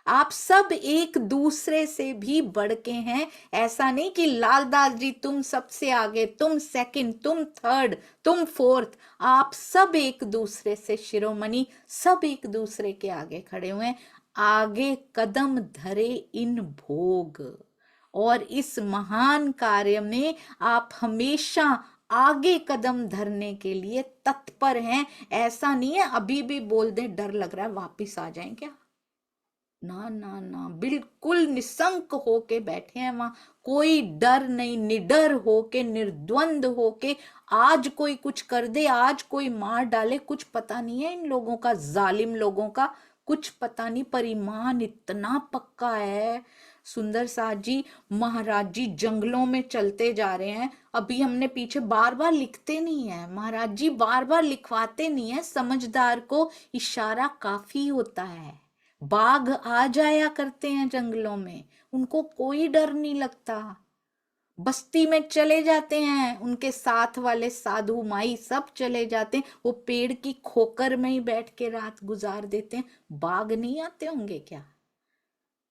आप सब एक दूसरे से भी बढ़ के हैं। ऐसा नहीं कि लालदास जी तुम सबसे आगे, तुम सेकंड, तुम थर्ड, तुम फोर्थ। आप सब एक दूसरे से शिरोमणि, सब एक दूसरे के आगे खड़े हुए हैं। आगे कदम धरे इन भोग, और इस महान कार्य में आप हमेशा आगे कदम धरने के लिए तत्पर हैं। ऐसा नहीं है अभी भी बोल दें डर लग रहा है वापिस आ जाएं क्या, ना ना ना, बिल्कुल निसंक होके बैठे हैं वहां, कोई डर नहीं, निडर होके, निर्द्वंद होके। आज कोई कुछ कर दे, आज कोई मार डाले, कुछ पता नहीं है इन लोगों का, जालिम लोगों का कुछ पता नहीं, पर ईमान इतना पक्का है। सुंदर साथ जी, महाराज जी जंगलों में चलते जा रहे हैं। अभी हमने पीछे बार बार लिखते नहीं है, महाराज जी बार बार लिखवाते नहीं है, समझदार को इशारा काफी होता है। बाघ आ जाया करते हैं जंगलों में, उनको कोई डर नहीं लगता। बस्ती में चले जाते हैं, उनके साथ वाले साधु माई सब चले जाते हैं, वो पेड़ की खोकर में ही बैठ के रात गुजार देते हैं। बाघ नहीं आते होंगे क्या?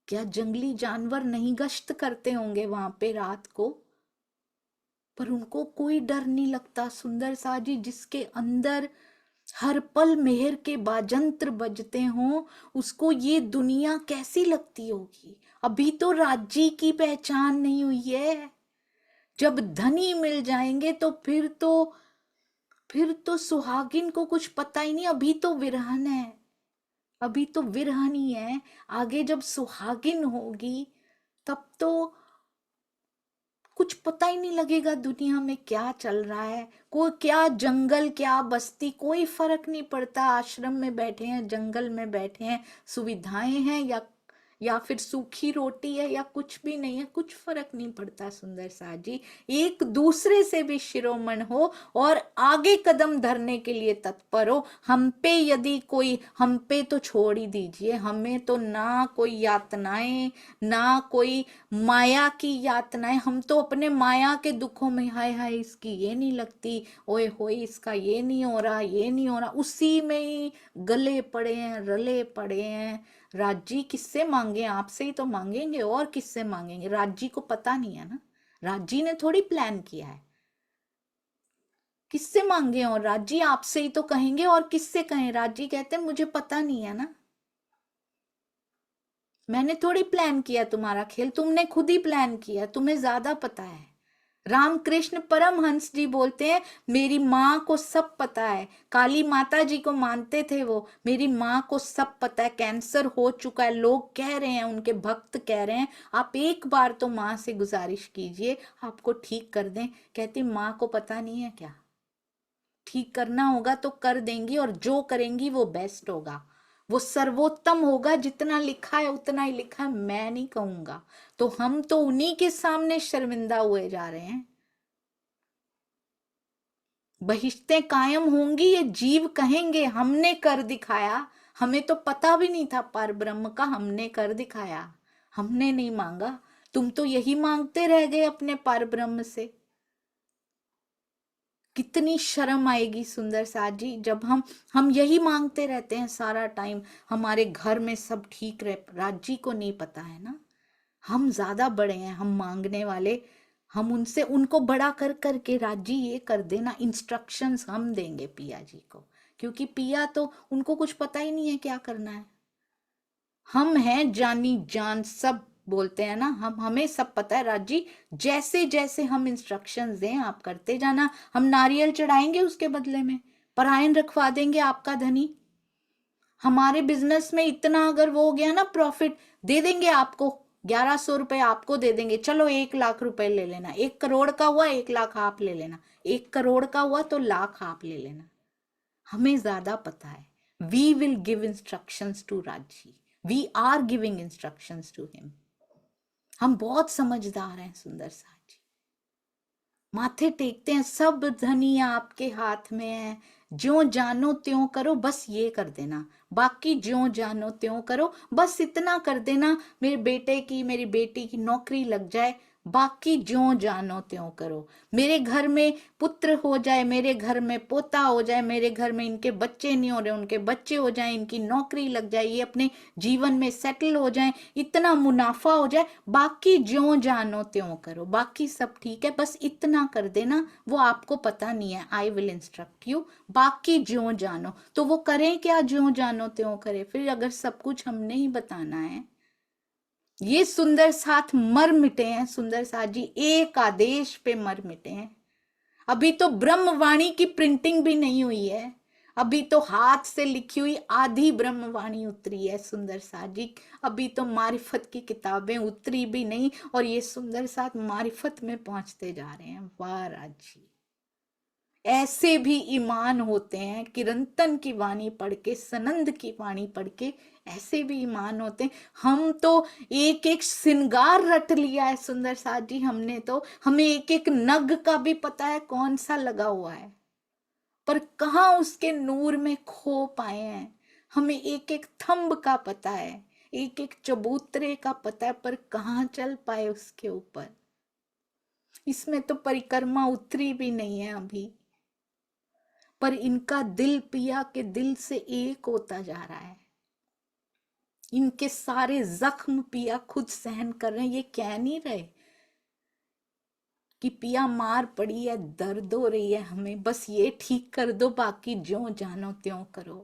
क्या जंगली जानवर नहीं गश्त करते होंगे वहां पे रात को? पर उनको कोई डर नहीं लगता। सुंदर सा जी, जिसके अंदर हर पल मेहर के बाजंत्र बजते हों, उसको ये दुनिया कैसी लगती होगी। अभी तो राज्य की पहचान नहीं हुई है, जब धनी मिल जाएंगे तो फिर तो सुहागिन को कुछ पता ही नहीं। अभी तो विरहन है, अभी तो विरहन ही है। आगे जब सुहागिन होगी तब तो कुछ पता ही नहीं लगेगा दुनिया में क्या चल रहा है। कोई क्या जंगल क्या बस्ती, कोई फर्क नहीं पड़ता। आश्रम में बैठे हैं, जंगल में बैठे हैं, सुविधाएं हैं या फिर सूखी रोटी है या कुछ भी नहीं है, कुछ फर्क नहीं पड़ता। सुंदर सा जी, एक दूसरे से भी शिरोमण हो और आगे कदम धरने के लिए तत्पर हो। हम पे यदि कोई, हम पे तो छोड़ ही दीजिए, हमें तो ना कोई यातनाएं, ना कोई माया की यातनाएं। हम तो अपने माया के दुखों में, हाय हाय इसकी ये नहीं लगती, ओए होए इसका ये नहीं हो रहा, ये नहीं हो रहा, उसी में ही गले पड़े हैं, रले पड़े हैं। राजी किससे मांगे? आपसे ही तो मांगेंगे, और किससे मांगेंगे? राजी को पता नहीं है ना, राजी ने थोड़ी प्लान किया है। किससे मांगे? और राजी आपसे ही तो कहेंगे, और किससे कहें? राजी कहते हैं मुझे पता नहीं है ना, मैंने थोड़ी प्लान किया तुम्हारा खेल, तुमने खुद ही प्लान किया, तुम्हें ज्यादा पता है। रामकृष्ण परमहंस जी बोलते हैं मेरी माँ को सब पता है। काली माता जी को मानते थे वो, मेरी माँ को सब पता है, कैंसर हो चुका है, लोग कह रहे हैं, उनके भक्त कह रहे हैं आप एक बार तो माँ से गुजारिश कीजिए आपको ठीक कर दें। कहती माँ को पता नहीं है क्या? ठीक करना होगा तो कर देंगी, और जो करेंगी वो बेस्ट होगा, वो सर्वोत्तम होगा। जितना लिखा है उतना ही लिखा है, मैं नहीं कहूंगा। तो हम तो उन्हीं के सामने शर्मिंदा हुए जा रहे हैं। बहिश्तें कायम होंगी, ये जीव कहेंगे हमने कर दिखाया, हमें तो पता भी नहीं था पर ब्रह्म का, हमने कर दिखाया, हमने नहीं मांगा। तुम तो यही मांगते रह गए अपने पर ब्रह्म से। कितनी शर्म आएगी सुंदर साथ जी, जब हम यही मांगते रहते हैं सारा टाइम, हमारे घर में सब ठीक रहे। राज्य को नहीं पता है ना, हम ज्यादा बड़े हैं, हम मांगने वाले। हम उनसे, उनको बड़ा कर करके राज्य ये कर देना, इंस्ट्रक्शंस हम देंगे पिया जी को, क्योंकि पिया तो उनको कुछ पता ही नहीं है क्या करना है। हम हैं जानी जान, सब बोलते हैं ना, हमें सब पता है राजी। जैसे जैसे हम इंस्ट्रक्शंस दें आप करते जाना। हम नारियल चढ़ाएंगे उसके बदले में, परायण रखवा देंगे आपका धनी। हमारे बिजनेस में इतना अगर वो हो गया ना प्रॉफिट, दे देंगे आपको 1100 रुपए आपको दे देंगे, चलो 1 लाख रुपए ले लेना। 1 करोड़ का हुआ 1 लाख आप ले लेना, 1 करोड़ का हुआ तो लाख आप ले लेना। हमें ज्यादा पता है. We will give instructions to Raji. We are giving instructions to him. हम बहुत समझदार हैं सुंदर साथ जी. माथे टेकते हैं, सब धनी आपके हाथ में है, ज्यों जानो त्यों करो, बस ये कर देना, बाकी ज्यों जानो त्यों करो, बस इतना कर देना, मेरे बेटे की मेरी बेटी की नौकरी लग जाए, बाकी ज्यों जानो त्यों करो, मेरे घर में पुत्र हो जाए, मेरे घर में पोता हो जाए, मेरे घर में इनके बच्चे नहीं हो रहे उनके बच्चे हो जाए, इनकी नौकरी लग जाए, ये अपने जीवन में सेटल हो जाए, इतना मुनाफा हो जाए, बाकी ज्यों जानो त्यों करो, बाकी सब ठीक है, बस इतना कर देना, वो आपको पता नहीं है, आई विल इंस्ट्रक्ट यू, बाकी ज्यों जानो. तो वो करें क्या, ज्यों जानो त्यों करे. फिर अगर सब कुछ हमने ही बताना है. ये सुंदर साथ मर मिटे हैं, सुंदर साथ जी एक आदेश पे मर मिटे हैं. अभी तो ब्रह्मवाणी की प्रिंटिंग भी नहीं हुई है, अभी तो हाथ से लिखी हुई आधी ब्रह्मवाणी उतरी है सुंदर साथ जी. अभी तो मारिफत की किताबें उतरी भी नहीं, और ये सुंदर साथ मारिफत में पहुंचते जा रहे हैं. वाह राज जी. ऐसे भी ईमान होते हैं, किरंतन की वाणी पढ़ के, सनंद की वाणी पढ़ के, ऐसे भी ईमान होते हैं. हम तो एक एक श्रृंगार रट लिया है सुंदर साथ जी हमने, तो हमें एक एक नग का भी पता है कौन सा लगा हुआ है, पर कहाँ उसके नूर में खो पाए हैं. हमें एक एक थंब का पता है, एक एक चबूतरे का पता है, पर कहाँ चल पाए उसके ऊपर. इसमें तो परिक्रमा उतरी भी नहीं है अभी, पर इनका दिल पिया के दिल से एक होता जा रहा है. इनके सारे जख्म पिया खुद सहन कर रहे हैं. ये कह नहीं रहे कि पिया मार पड़ी है, दर्द हो रही है हमें, बस ये ठीक कर दो, बाकी ज्यों जानो त्यों करो.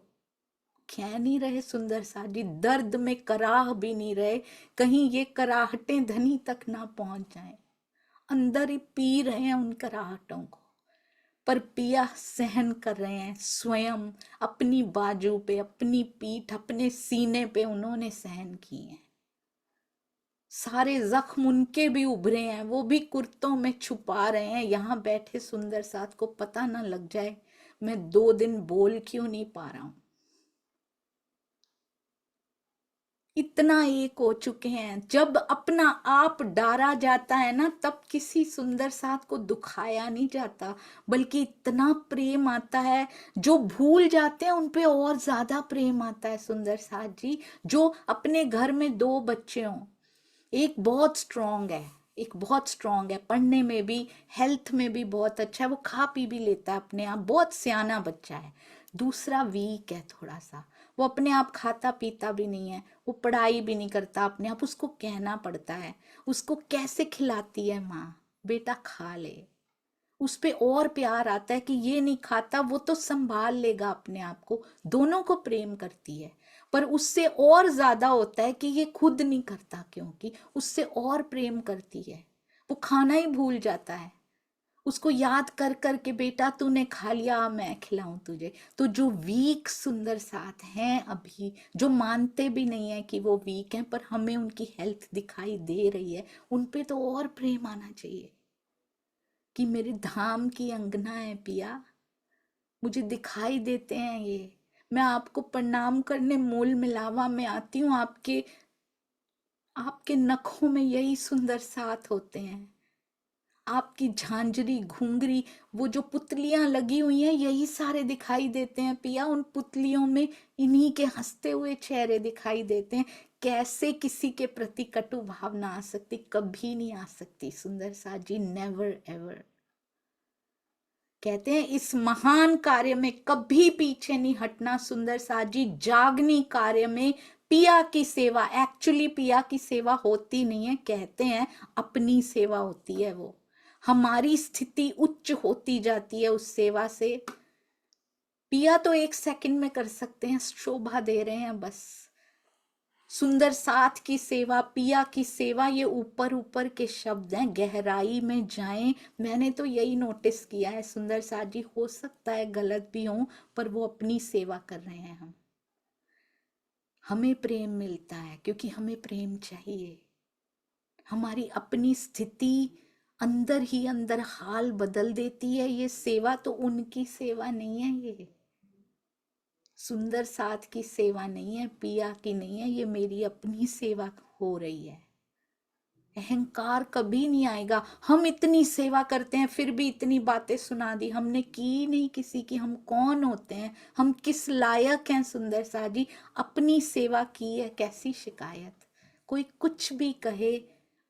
कह नहीं रहे सुंदर सा जी, दर्द में कराह भी नहीं रहे, कहीं ये कराहटें धनी तक ना पहुंच जाएं. अंदर ही पी रहे हैं उन कराहटों को, पर पिया सहन कर रहे हैं स्वयं, अपनी बाजू पे, अपनी पीठ, अपने सीने पे उन्होंने सहन किए हैं. सारे जख्म उनके भी उभरे हैं, वो भी कुर्तों में छुपा रहे हैं. यहाँ बैठे सुंदर साथ को पता ना लग जाए मैं 2 दिन बोल क्यों नहीं पा रहा हूं. इतना एक हो चुके हैं. जब अपना आप डारा जाता है ना, तब किसी सुंदर साथ को दुखाया नहीं जाता, बल्कि इतना प्रेम आता है. जो भूल जाते हैं उन पे और ज्यादा प्रेम आता है सुंदर साथ जी. जो अपने घर में 2 बच्चे हों, एक बहुत स्ट्रांग है, एक बहुत स्ट्रांग है, पढ़ने में भी, हेल्थ में भी बहुत अच्छा है, वो खा पी भी लेता है अपने आप, बहुत सियाना बच्चा है. दूसरा वीक है थोड़ा सा, वो अपने आप खाता पीता भी नहीं है, वो पढ़ाई भी नहीं करता अपने आप, उसको कहना पड़ता है. उसको कैसे खिलाती है माँ, बेटा खा ले. उस पे और प्यार आता है कि ये नहीं खाता, वो तो संभाल लेगा अपने आप को. दोनों को प्रेम करती है, पर उससे और ज्यादा होता है कि ये खुद नहीं करता, क्योंकि उससे और प्रेम करती है. वो खाना ही भूल जाता है, उसको याद कर कर के, बेटा तूने खा लिया मैं खिलाऊं तुझे. तो जो वीक सुंदर साथ हैं अभी, जो मानते भी नहीं है कि वो वीक हैं, पर हमें उनकी हेल्थ दिखाई दे रही है, उन पे तो और प्रेम आना चाहिए कि मेरे धाम की अंगना है पिया, मुझे दिखाई देते हैं ये, मैं आपको प्रणाम करने मूल मिलावा में आती हूँ, आपके आपके नखों में यही सुंदर साथ होते हैं, आपकी झांझरी घुंघरी, वो जो पुतलियां लगी हुई हैं, यही सारे दिखाई देते हैं पिया. उन पुतलियों में इन्हीं के हंसते हुए चेहरे दिखाई देते हैं. कैसे किसी के प्रति कटु भावना आ सकती, कभी नहीं आ सकती सुंदर सा जी, नेवर एवर. कहते हैं इस महान कार्य में कभी पीछे नहीं हटना सुंदर साथ जी. जागनी कार्य में पिया की सेवा, एक्चुअली पिया की सेवा होती नहीं है, कहते हैं अपनी सेवा होती है. वो हमारी स्थिति उच्च होती जाती है उस सेवा से. पिया तो 1 सेकंड में कर सकते हैं, शोभा दे रहे हैं बस. सुंदर साथ की सेवा, पिया की सेवा, ये ऊपर ऊपर के शब्द हैं, गहराई में जाएं. मैंने तो यही नोटिस किया है सुंदर साथ जी, हो सकता है गलत भी हूं, पर वो अपनी सेवा कर रहे हैं. हमें प्रेम मिलता है क्योंकि हमें प्रेम चाहिए. हमारी अपनी स्थिति अंदर ही अंदर हाल बदल देती है. ये सेवा तो उनकी सेवा नहीं है, ये सुंदर साथ की सेवा नहीं है, पिया की नहीं है, ये मेरी अपनी सेवा हो रही है। अहंकार कभी नहीं आएगा। हम इतनी सेवा करते हैं फिर भी इतनी बातें सुना दी, हमने की नहीं किसी की। हम कौन होते हैं, हम किस लायक हैं सुंदर सा जी? अपनी सेवा की है, कैसी शिकायत? कोई कुछ भी कहे,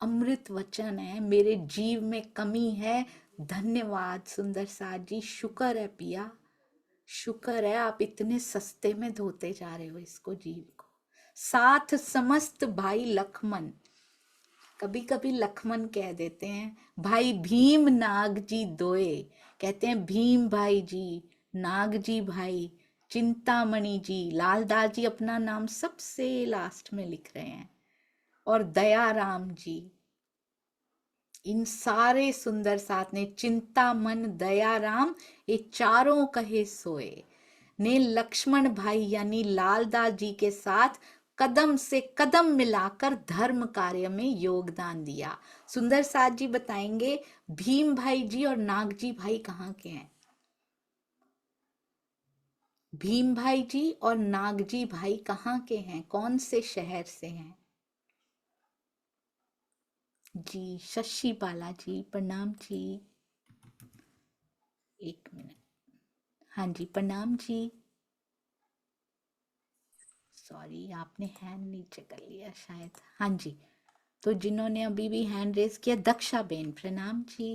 अमृत वचन है, मेरे जीव में कमी है। धन्यवाद सुंदर सा जी, शुक्र है पिया, शुक्र है आप इतने सस्ते में धोते जा रहे हो इसको, जीव को। साथ समस्त भाई लक्ष्मण, कभी कभी लक्ष्मण कह देते हैं, भाई भीम नाग जी दोए, कहते हैं भीम भाई जी, नाग जी भाई, चिंतामणि जी, लालदास जी अपना नाम सबसे लास्ट में लिख रहे हैं, और दयाराम जी। इन सारे सुंदर साथ ने, चिंतामन, दयाराम, ये चारों कहे सोए ने लक्ष्मण भाई यानी लालदास जी के साथ कदम से कदम मिलाकर धर्म कार्य में योगदान दिया। सुंदर साथ जी बताएंगे भीम भाई जी और नाग जी भाई कहाँ के हैं? भीम भाई जी और नाग जी भाई कहाँ के हैं, कौन से शहर से हैं? जी शशि बाला जी प्रणाम जी, एक मिनट। हाँ जी प्रणाम जी, सॉरी आपने हैंड नीचे कर लिया शायद। हाँ जी, तो जिन्होंने अभी भी हैंड रेज किया, दक्षा बेन प्रणाम जी।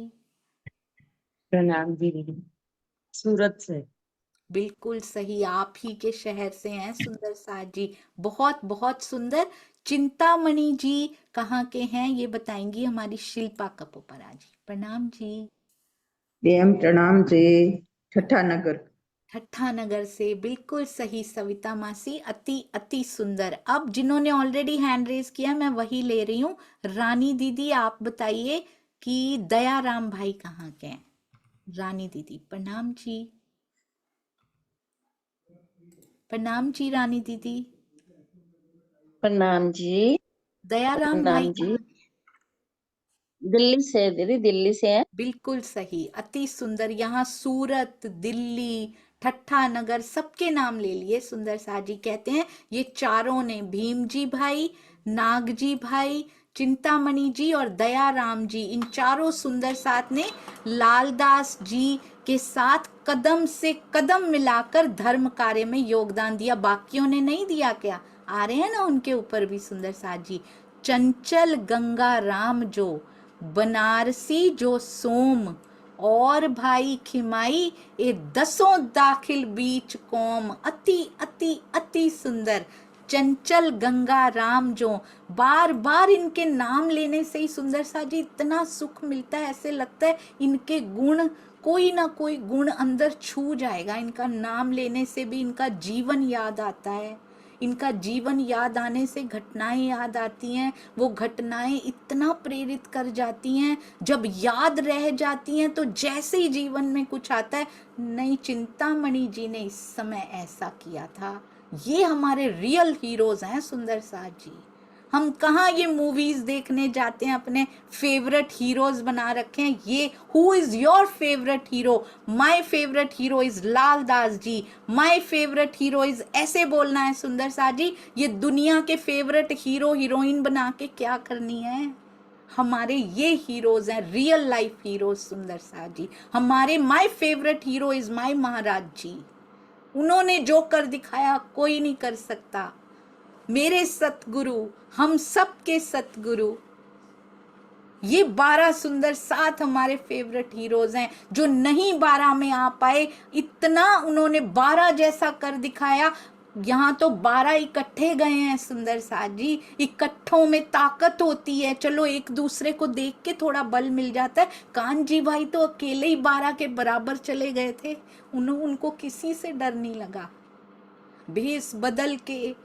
प्रणाम जी दीदी, सूरत से। बिल्कुल सही, आप ही के शहर से हैं सुंदर साथ जी, बहुत बहुत सुंदर। चिंतामणि जी कहाँ के हैं ये बताएंगी हमारी शिल्पा कपोपरा जी, प्रणाम जी। बेम प्रणाम जी, ठट्ठा नगर। ठट्ठा नगर से, बिल्कुल सही सविता मासी, अति अति सुंदर। अब जिन्होंने ऑलरेडी हैंड रेज किया मैं वही ले रही हूँ। रानी दीदी आप बताइए कि दयाराम भाई कहाँ के हैं? रानी दीदी प्रणाम जी, प्रणाम जी रानी दीदी। प्रणाम जी। दयाराम भाई प्रणाम जी, कहाँ? दिल्ली से दीदी, दिल्ली से है। बिल्कुल सही, अति सुंदर। यहाँ सूरत, दिल्ली, ठट्ठा नगर सबके नाम ले लिए सुंदर सा जी। कहते हैं ये चारों ने, भीम जी भाई, नाग जी भाई, चिंतामणि जी और दयाराम जी, इन चारों सुंदर साथ ने लालदास जी के साथ कदम से कदम मिलाकर धर्म कार्य में योगदान दिया। बाकियों ने नहीं दिया क्या? आ रहे हैं ना उनके ऊपर भी सुंदर साथ जी। चंचल गंगा राम जो, बनारसी जो सोम, और भाई खिमाई, ये दसों दाखिल बीच कौम, अति अति अति सुंदर। चंचल गंगा राम जो, बार बार इनके नाम लेने से ही सुंदर सा जी इतना सुख मिलता है, ऐसे लगता है इनके गुण, कोई ना कोई गुण अंदर छू जाएगा। इनका नाम लेने से भी इनका जीवन याद आता है, इनका जीवन याद आने से घटनाएं याद आती हैं। वो घटनाएं इतना प्रेरित कर जाती हैं, जब याद रह जाती हैं तो जैसे ही जीवन में कुछ आता है, नहीं चिंतामणि जी ने इस समय ऐसा किया था। ये हमारे रियल हीरोज हैं सुंदर साथ जी। हम कहाँ ये मूवीज देखने जाते हैं, अपने फेवरेट हीरोज बना रखे हैं। ये who is your favourite hero? My favourite hero is Lal Das ji, my favourite hero is, ऐसे बोलना है सुंदर सा जी। ये दुनिया के फेवरेट हीरो हीरोइन बना के क्या करनी है? हमारे ये हीरोज हैं, रियल लाइफ हीरोज सुंदर सा जी। हमारे my favourite hero is my Maharaj ji. उन्होंने जो कर दिखाया कोई नहीं कर सकता। मेरे सतगुरु, हम सबके सतगुरु, ये 12 सुंदर साथ हमारे फेवरेट हीरोज हैं। जो नहीं 12 में आ पाए, इतना उन्होंने 12 जैसा कर दिखाया। यहाँ तो 12 इकट्ठे गए हैं सुंदर साथ जी। इकट्ठों में ताकत होती है, चलो एक दूसरे को देख के थोड़ा बल मिल जाता है। कान जी भाई तो अकेले ही 12 के बराबर चले गए थे, उनको किसी से डर नहीं लगा। भेष बदल के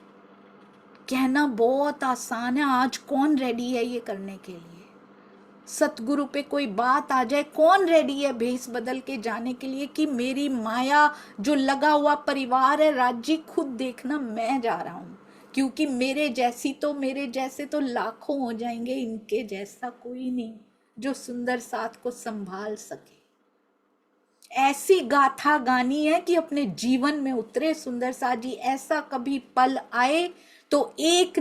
कहना बहुत आसान है, आज कौन रेडी है ये करने के लिए? सतगुरु पे कोई बात आ जाए, कौन रेडी है भेष बदल के जाने के लिए कि मेरी माया जो लगा हुआ परिवार है, राज्य खुद देखना मैं जा रहा हूँ, क्योंकि मेरे जैसे तो लाखों हो जाएंगे, इनके जैसा कोई नहीं जो सुंदर साथ को संभाल सके। ऐसी गाथा गानी है कि अपने जीवन में उतरे सुंदर साथ जी। ऐसा कभी पल आए तो एक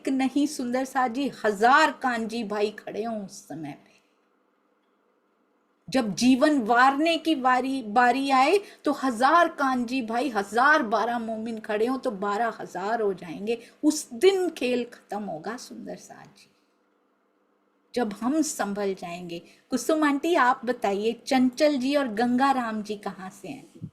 नहीं सुंदर साथ जी, 1000 कांजी भाई खड़े हों उस समय पे। जब जीवन वारने की बारी आए तो 1000 कांजी भाई, 1012 मोमिन खड़े हों तो 12,000 हो जाएंगे। उस दिन खेल खत्म होगा सुंदर साथ जी, जब हम संभल जाएंगे। कुसुम आंटी आप बताइए, चंचल जी और गंगाराम जी कहाँ से हैं?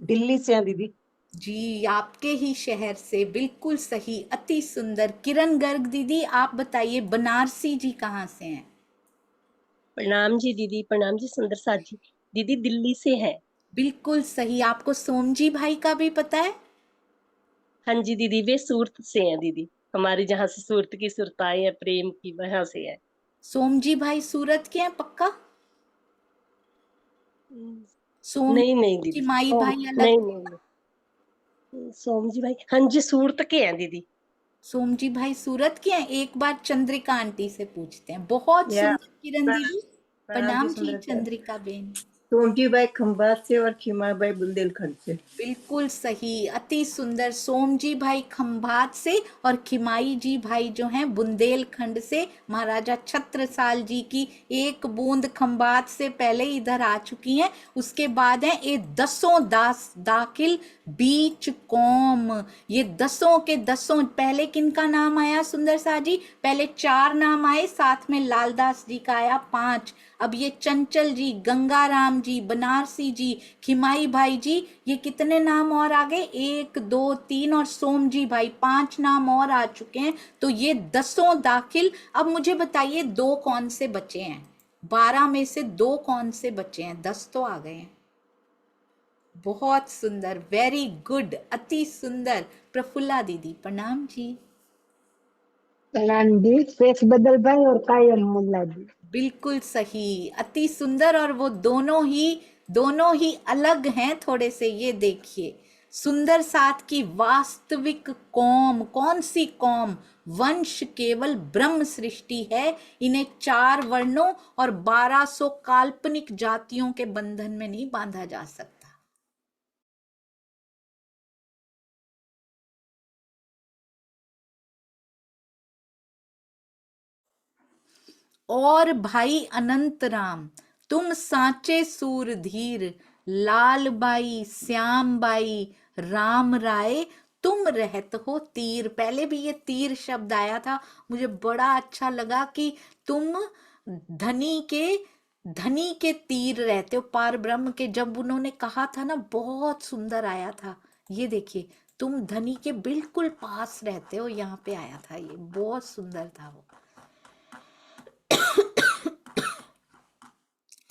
दिल्ली से हैं दीदी। जी, आपके ही शहर से, बिल्कुल सही, अति सुंदर। किरण गर्ग दीदी आप बताइए, बनारसी जी कहाँ से हैं? प्रणाम जी दीदी, प्रणाम जी सुंदर साथ जी। दीदी दिल्ली से है। बिल्कुल सही। आपको सोमजी भाई का भी पता है? हाँ जी दीदी, वे सूरत से हैं दीदी। हमारी जहाँ से सूरत की सुरताएं है प्रेम की, वहां से है। सोमजी भाई सूरत के हैं पक्का? सोम नहीं नहीं दीदी, चिमाई सोम भाई अलग? नहीं नहीं नहीं, सोम जी भाई हाँ जी सूरत के हैं दीदी। सोमजी भाई सूरत के हैं? एक बार चंद्रिका आंटी से पूछते हैं। बहुत या सुंदर किरण दीदी, प्रणाम जी प्रणाम जी सुंदर साथ। चंद्रिका बेन। सोमजी भाई खंभात से और खीमा भाई बुंदेलखंड से। बिल्कुल सही, अति सुंदर। सोमजी भाई खंभात से और खिमाई जी भाई जो हैं बुंदेलखंड से। महाराजा छत्रसाल जी की एक बूंद खंभात से पहले इधर आ चुकी हैं। उसके बाद है ये 10 दास दाखिल बीच कौम। ये 10 के 10, पहले किनका नाम आया सुंदर सा जी? पहले 4 नाम आए, साथ में लालदास जी का आया 5। अब ये चंचल जी, गंगाराम जी, बनारसी जी, खिमाई भाई जी, ये कितने नाम और आ गए? 1 2 3 और सोमजी भाई 5 नाम और आ चुके हैं। तो ये 10 दाखिल। अब मुझे बताइए 2 कौन से बचे हैं? 12 में से 2 कौन से बचे हैं? 10 तो आ गए हैं। बहुत सुंदर, वेरी गुड, अति सुंदर। प्रफुल्ला दीदी प्रणाम जी। प्रणाम जी, शेख बदल भाई और कायम मुल्ला जी। बिल्कुल सही, अति सुंदर। और वो दोनों ही अलग हैं थोड़े से। ये देखिए, सुंदर साथ की वास्तविक कौम कौन सी कौम? वंश केवल ब्रह्म सृष्टि है। इन्हें 4 वर्णों और 1200 काल्पनिक जातियों के बंधन में नहीं बांधा जा सकता। और भाई अनंत राम, तुम सांचे सूरधीर, लाल बाई, श्याम बाई, राम राय, तुम रहत हो तीर। पहले भी ये तीर शब्द आया था, मुझे बड़ा अच्छा लगा कि तुम धनी के तीर रहते हो, पार ब्रह्म के। जब उन्होंने कहा था ना, बहुत सुंदर आया था। ये देखिए, तुम धनी के बिल्कुल पास रहते हो, यहाँ पे आया था, ये बहुत सुंदर था वो।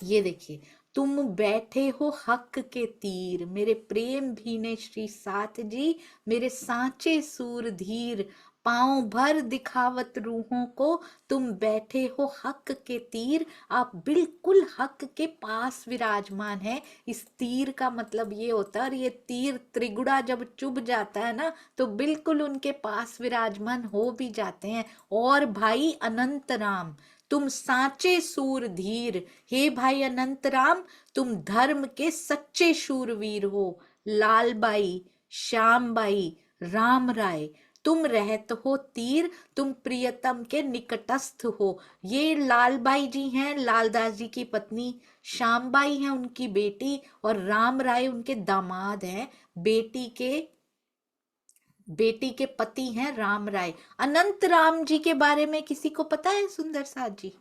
ये देखिए, तुम बैठे हो हक के तीर, मेरे प्रेम भीने श्री साथ जी, मेरे सांचे सूर धीर, पांव भर दिखावत रूहों को, तुम बैठे हो हक के तीर। आप बिल्कुल हक के पास विराजमान है। इस तीर का मतलब ये होता है, और ये तीर त्रिगुड़ा जब चुभ जाता है ना, तो बिल्कुल उनके पास विराजमान हो भी जाते हैं। और भाई अनंत राम, तुम सांचे सूर धीर। हे भाई अनंत राम, तुम धर्म के सच्चे शूरवीर हो। लाल बाई, श्याम बाई, राम राय, तुम रहत हो तीर, तुम प्रियतम के निकटस्थ हो। ये लाल बाई जी हैं लालदास जी की पत्नी, श्याम बाई हैं उनकी बेटी, और राम राय उनके दामाद हैं। बेटी के पति हैं राम राय। अनंत राम जी के बारे में किसी को पता है सुंदर साथ जी?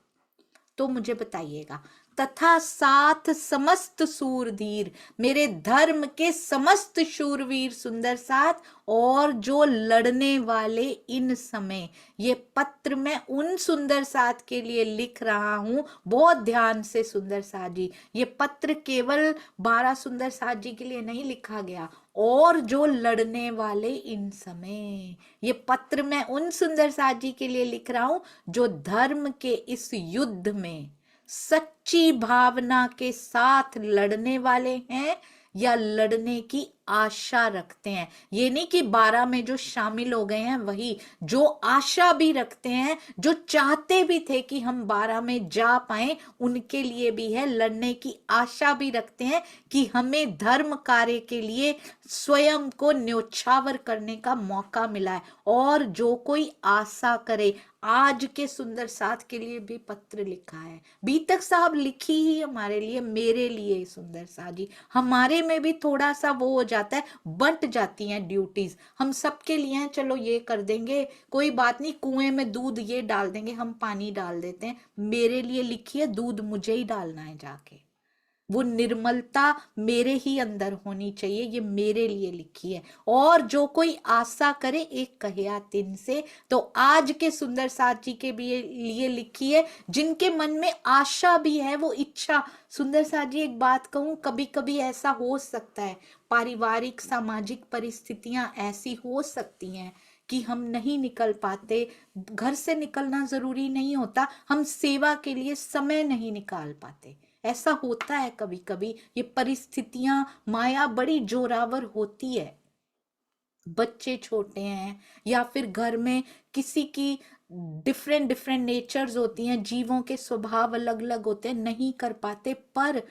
तो मुझे बताइएगा। तथा साथ समस्त सूरधीर, मेरे धर्म के समस्त शूरवीर सुंदर साथ, और जो लड़ने वाले इन समय। ये पत्र मैं उन सुंदर साथ के लिए लिख रहा हूं, बहुत ध्यान से सुंदर साथ जी। ये पत्र केवल 12 सुंदर साथ जी के लिए नहीं लिखा गया, और जो लड़ने वाले इन समय। ये पत्र मैं उन सुंदर साथ जी के लिए लिख रहा हूं जो धर्म के इस युद्ध में सच्ची भावना के साथ लड़ने वाले हैं, या लड़ने की आशा रखते हैं। ये नहीं कि 12 में जो शामिल हो गए हैं वही, जो आशा भी रखते हैं, जो चाहते भी थे कि हम 12 में जा पाए, उनके लिए भी है, लड़ने की आशा भी रखते हैं कि हमें धर्म कार्य के लिए स्वयं को न्योछावर करने का मौका मिला है। और जो कोई आशा करे, आज के सुंदर साथ के लिए भी पत्र लिखा है, बीतक साहब लिखी ही हमारे लिए, मेरे लिए सुंदर साथ जी। हमारे में भी थोड़ा सा वो हो जाता है, बंट जाती हैं ड्यूटीज, हम सबके लिए हैं, चलो ये कर देंगे, कोई बात नहीं, कुएं में दूध ये डाल देंगे, हम पानी डाल देते हैं। मेरे लिए लिखी है, दूध मुझे ही डालना है जाके, वो निर्मलता मेरे ही अंदर होनी चाहिए, ये मेरे लिए लिखी है। और जो कोई आशा करे, एक कहिया तिन से, तो आज के सुंदर साथ जी के भी लिए लिखी है, जिनके मन में आशा भी है, वो इच्छा। सुंदर साथ जी एक बात कहूं, कभी कभी ऐसा हो सकता है, पारिवारिक सामाजिक परिस्थितियां ऐसी हो सकती हैं कि हम नहीं निकल पाते, घर से निकलना जरूरी नहीं होता, हम सेवा के लिए समय नहीं निकाल पाते, ऐसा होता है कभी कभी। ये परिस्थितियां, माया बड़ी जोरावर होती है, बच्चे छोटे हैं या फिर घर में किसी की डिफरेंट डिफरेंट नेचर्स होती हैं, जीवों के स्वभाव अलग अलग होते हैं, नहीं कर पाते। पर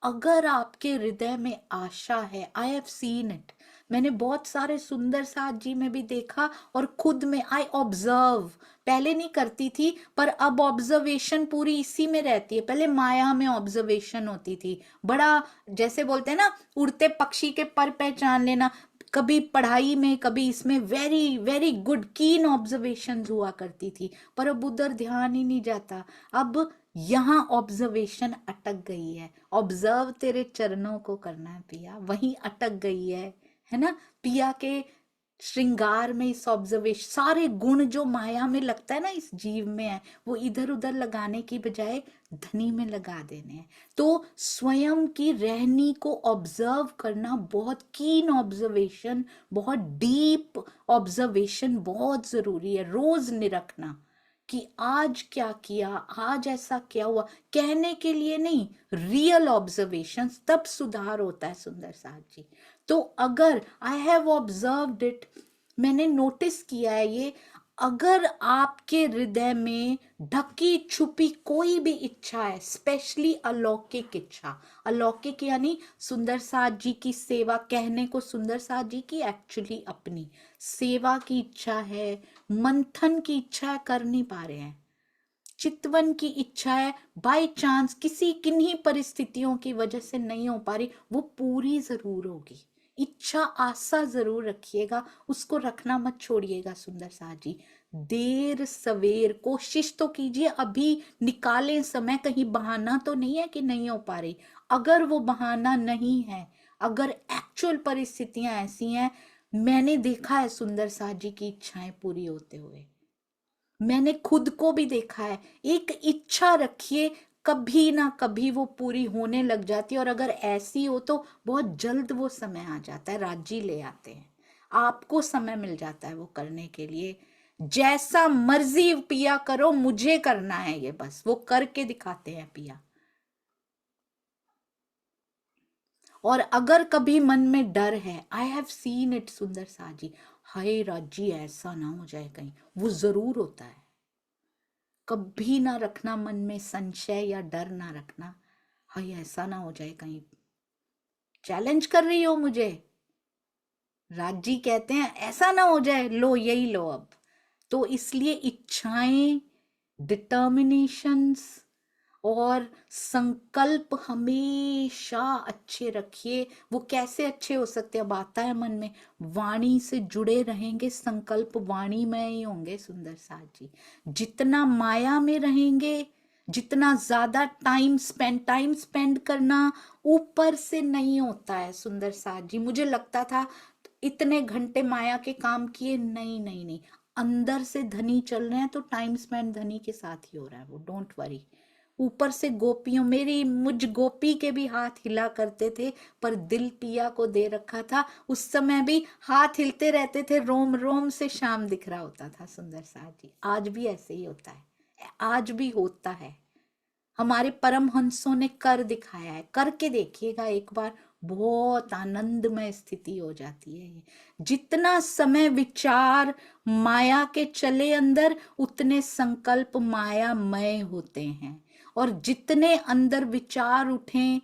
अगर आपके हृदय में आशा है, आई हैव सीन इट, मैंने बहुत सारे सुंदर साथ जी में भी देखा, और खुद में आई ऑब्जर्व, पहले नहीं करती थी पर अब ऑब्जर्वेशन पूरी इसी में रहती है। पहले माया में ऑब्जर्वेशन होती थी, बड़ा जैसे बोलते हैं ना, उड़ते पक्षी के पर पहचान लेना, कभी पढ़ाई में कभी इसमें वेरी वेरी गुड कीन ऑब्जर्वेशन हुआ करती थी, पर अब उधर ध्यान ही नहीं जाता। अब यहाँ ऑब्जर्वेशन अटक गई है, ऑब्जर्व तेरे चरणों को करना है पिया, वहीं अटक गई है ना। पिया के श्रृंगार में इस ऑब्जर्वेशन, सारे गुण जो माया में लगता है ना, इस जीव में है, वो इधर उधर लगाने की बजाय धनी में लगा देने हैं। तो स्वयं की रहनी को ऑब्जर्व करना, बहुत कीन ऑब्जर्वेशन, बहुत डीप ऑब्जर्वेशन बहुत जरूरी है। रोज निरखना कि आज क्या किया, आज ऐसा क्या हुआ, कहने के लिए नहीं, रियल ऑब्जर्वेशन, तब सुधार होता है सुंदर साथ जी। तो अगर आई हैव ऑब्जर्व्ड इट, मैंने नोटिस किया है ये, अगर आपके हृदय में ढकी छुपी कोई भी इच्छा है, स्पेशली अलौकिक इच्छा, अलौकिक यानी सुंदर साथ जी की सेवा, कहने को सुंदर साथ जी की, एक्चुअली अपनी सेवा की इच्छा है, मंथन की इच्छा है, कर नहीं पा रहे हैं, चितवन की इच्छा है, बाय चांस किसी किन्हीं परिस्थितियों की वजह से नहीं हो पा रही, वो पूरी जरूर होगी। इच्छा आशा जरूर रखिएगा, उसको रखना मत छोड़िएगा सुंदर साथ जी। देर सवेर कोशिश तो कीजिए, अभी निकालें समय, कहीं बहाना तो नहीं है कि नहीं हो पा रही। अगर वो बहाना नहीं है, अगर एक्चुअल परिस्थितियां ऐसी हैं, मैंने देखा है सुंदर साथ जी की इच्छाएं पूरी होते हुए, मैंने खुद को भी देखा है। एक इच्छा रखिए, कभी ना कभी वो पूरी होने लग जाती है, और अगर ऐसी हो तो बहुत जल्द वो समय आ जाता है, राजी ले आते हैं, आपको समय मिल जाता है वो करने के लिए। जैसा मर्जी पिया करो, मुझे करना है ये, बस वो करके दिखाते हैं पिया। और अगर कभी मन में डर है, आई हैव सीन इट सुंदर साथ जी, हाय राजी ऐसा ना हो जाए कहीं, वो जरूर होता है। कभी ना रखना मन में संशय या डर ना रखना, हाय ऐसा ना हो जाए कहीं, चैलेंज कर रही हो मुझे, राजी कहते हैं ऐसा ना हो जाए, लो यही लो अब। तो इसलिए इच्छाएं, डिटर्मिनेशंस और संकल्प हमेशा अच्छे रखिए। वो कैसे अच्छे हो सकते हैं, अब आता है मन में, वाणी से जुड़े रहेंगे, संकल्प वाणी में ही होंगे सुंदर साथ जी। जितना माया में रहेंगे, जितना ज्यादा टाइम स्पेंड करना ऊपर से नहीं होता है सुंदर साथ जी। मुझे लगता था इतने घंटे माया के काम किए, नहीं नहीं नहीं, अंदर से धनी चल रहे हैं तो टाइम स्पेंड धनी के साथ ही हो रहा है वो, डोंट वरी। ऊपर से गोपियों, मुझ गोपी के भी हाथ हिला करते थे, पर दिल पिया को दे रखा था, उस समय भी हाथ हिलते रहते थे, रोम रोम से शाम दिख रहा होता था सुंदर साथ जी। आज भी ऐसे ही होता है, आज भी होता है। हमारे परम हंसों ने कर दिखाया है, करके देखिएगा एक बार, बहुत आनंदमय स्थिति हो जाती है ये। जितना समय विचार माया के चले अंदर, उतने संकल्प मायामय होते हैं। और जितने अंदर विचार उठें,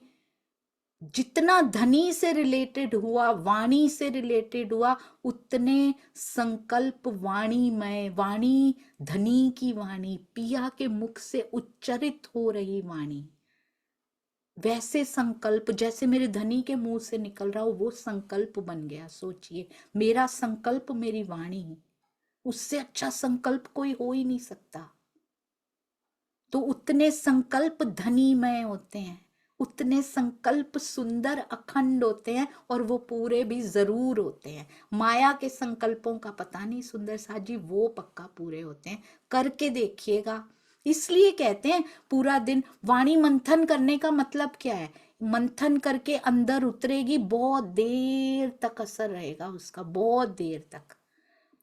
जितना धनी से रिलेटेड हुआ, वाणी से रिलेटेड हुआ, उतने संकल्प वाणीमय, वाणी धनी की वाणी, पिया के मुख से उच्चरित हो रही वाणी, वैसे संकल्प जैसे मेरे धनी के मुंह से निकल रहा हो, वो संकल्प बन गया। सोचिए, मेरा संकल्प मेरी वाणी, उससे अच्छा संकल्प कोई हो ही नहीं सकता। तो उतने संकल्प धनीमय होते हैं, उतने संकल्प सुंदर अखंड होते हैं, और वो पूरे भी जरूर होते हैं। माया के संकल्पों का पता नहीं सुंदर साथ जी, वो पक्का पूरे होते हैं। करके देखिएगा। इसलिए कहते हैं पूरा दिन वाणी मंथन करने का मतलब क्या है? मंथन करके अंदर उतरेगी, बहुत देर तक असर रहेगा उसका, बहुत देर तक।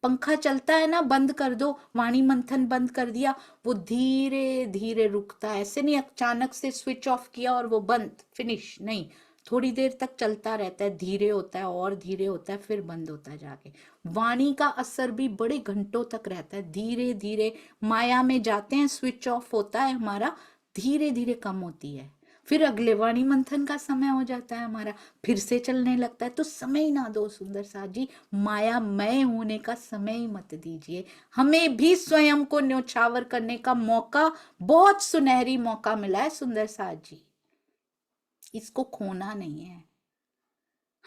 पंखा चलता है ना, बंद कर दो, वाणी मंथन बंद कर दिया, वो धीरे धीरे रुकता है। ऐसे नहीं अचानक से स्विच ऑफ किया और वो बंद, फिनिश नहीं, थोड़ी देर तक चलता रहता है, धीरे होता है और धीरे होता है, फिर बंद होता है जाके। वाणी का असर भी बड़े घंटों तक रहता है, धीरे धीरे माया में जाते हैं, स्विच ऑफ होता है हमारा, धीरे धीरे कम होती है, फिर अगले वाणी मंथन का समय हो जाता है हमारा, फिर से चलने लगता है। तो समय ही ना दो सुंदर साथ जी, मायामय होने का समय ही मत दीजिए। हमें भी स्वयं को न्योछावर करने का मौका, बहुत सुनहरी मौका मिला है सुंदर साथ जी, इसको खोना नहीं है।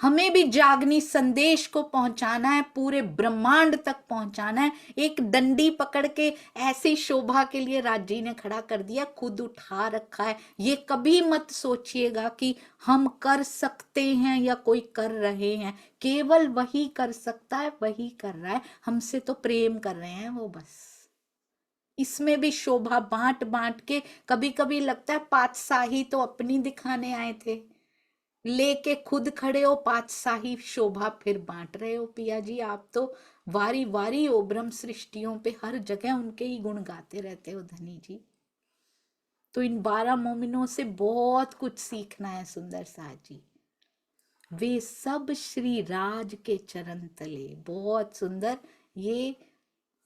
हमें भी जागनी संदेश को पहुंचाना है, पूरे ब्रह्मांड तक पहुंचाना है। एक डंडी पकड़ के ऐसी शोभा के लिए राज जी ने खड़ा कर दिया, खुद उठा रखा है। ये कभी मत सोचिएगा कि हम कर सकते हैं या कोई कर रहे हैं, केवल वही कर सकता है, वही कर रहा है, हमसे तो प्रेम कर रहे हैं वो बस। इसमें भी शोभा बांट बांट के, कभी कभी लगता है पातशाही तो अपनी दिखाने आए थे, लेके खुद खड़े हो पातशाही शोभा फिर बांट रहे हो। पिया जी आप तो वारी वारी हो ब्रह्म सृष्टियों पे, हर जगह उनके ही गुण गाते रहते हो धनी जी। तो इन 12 मोमिनों से बहुत कुछ सीखना है सुंदर साथ जी। वे सब श्री राज के चरण तले, बहुत सुंदर, ये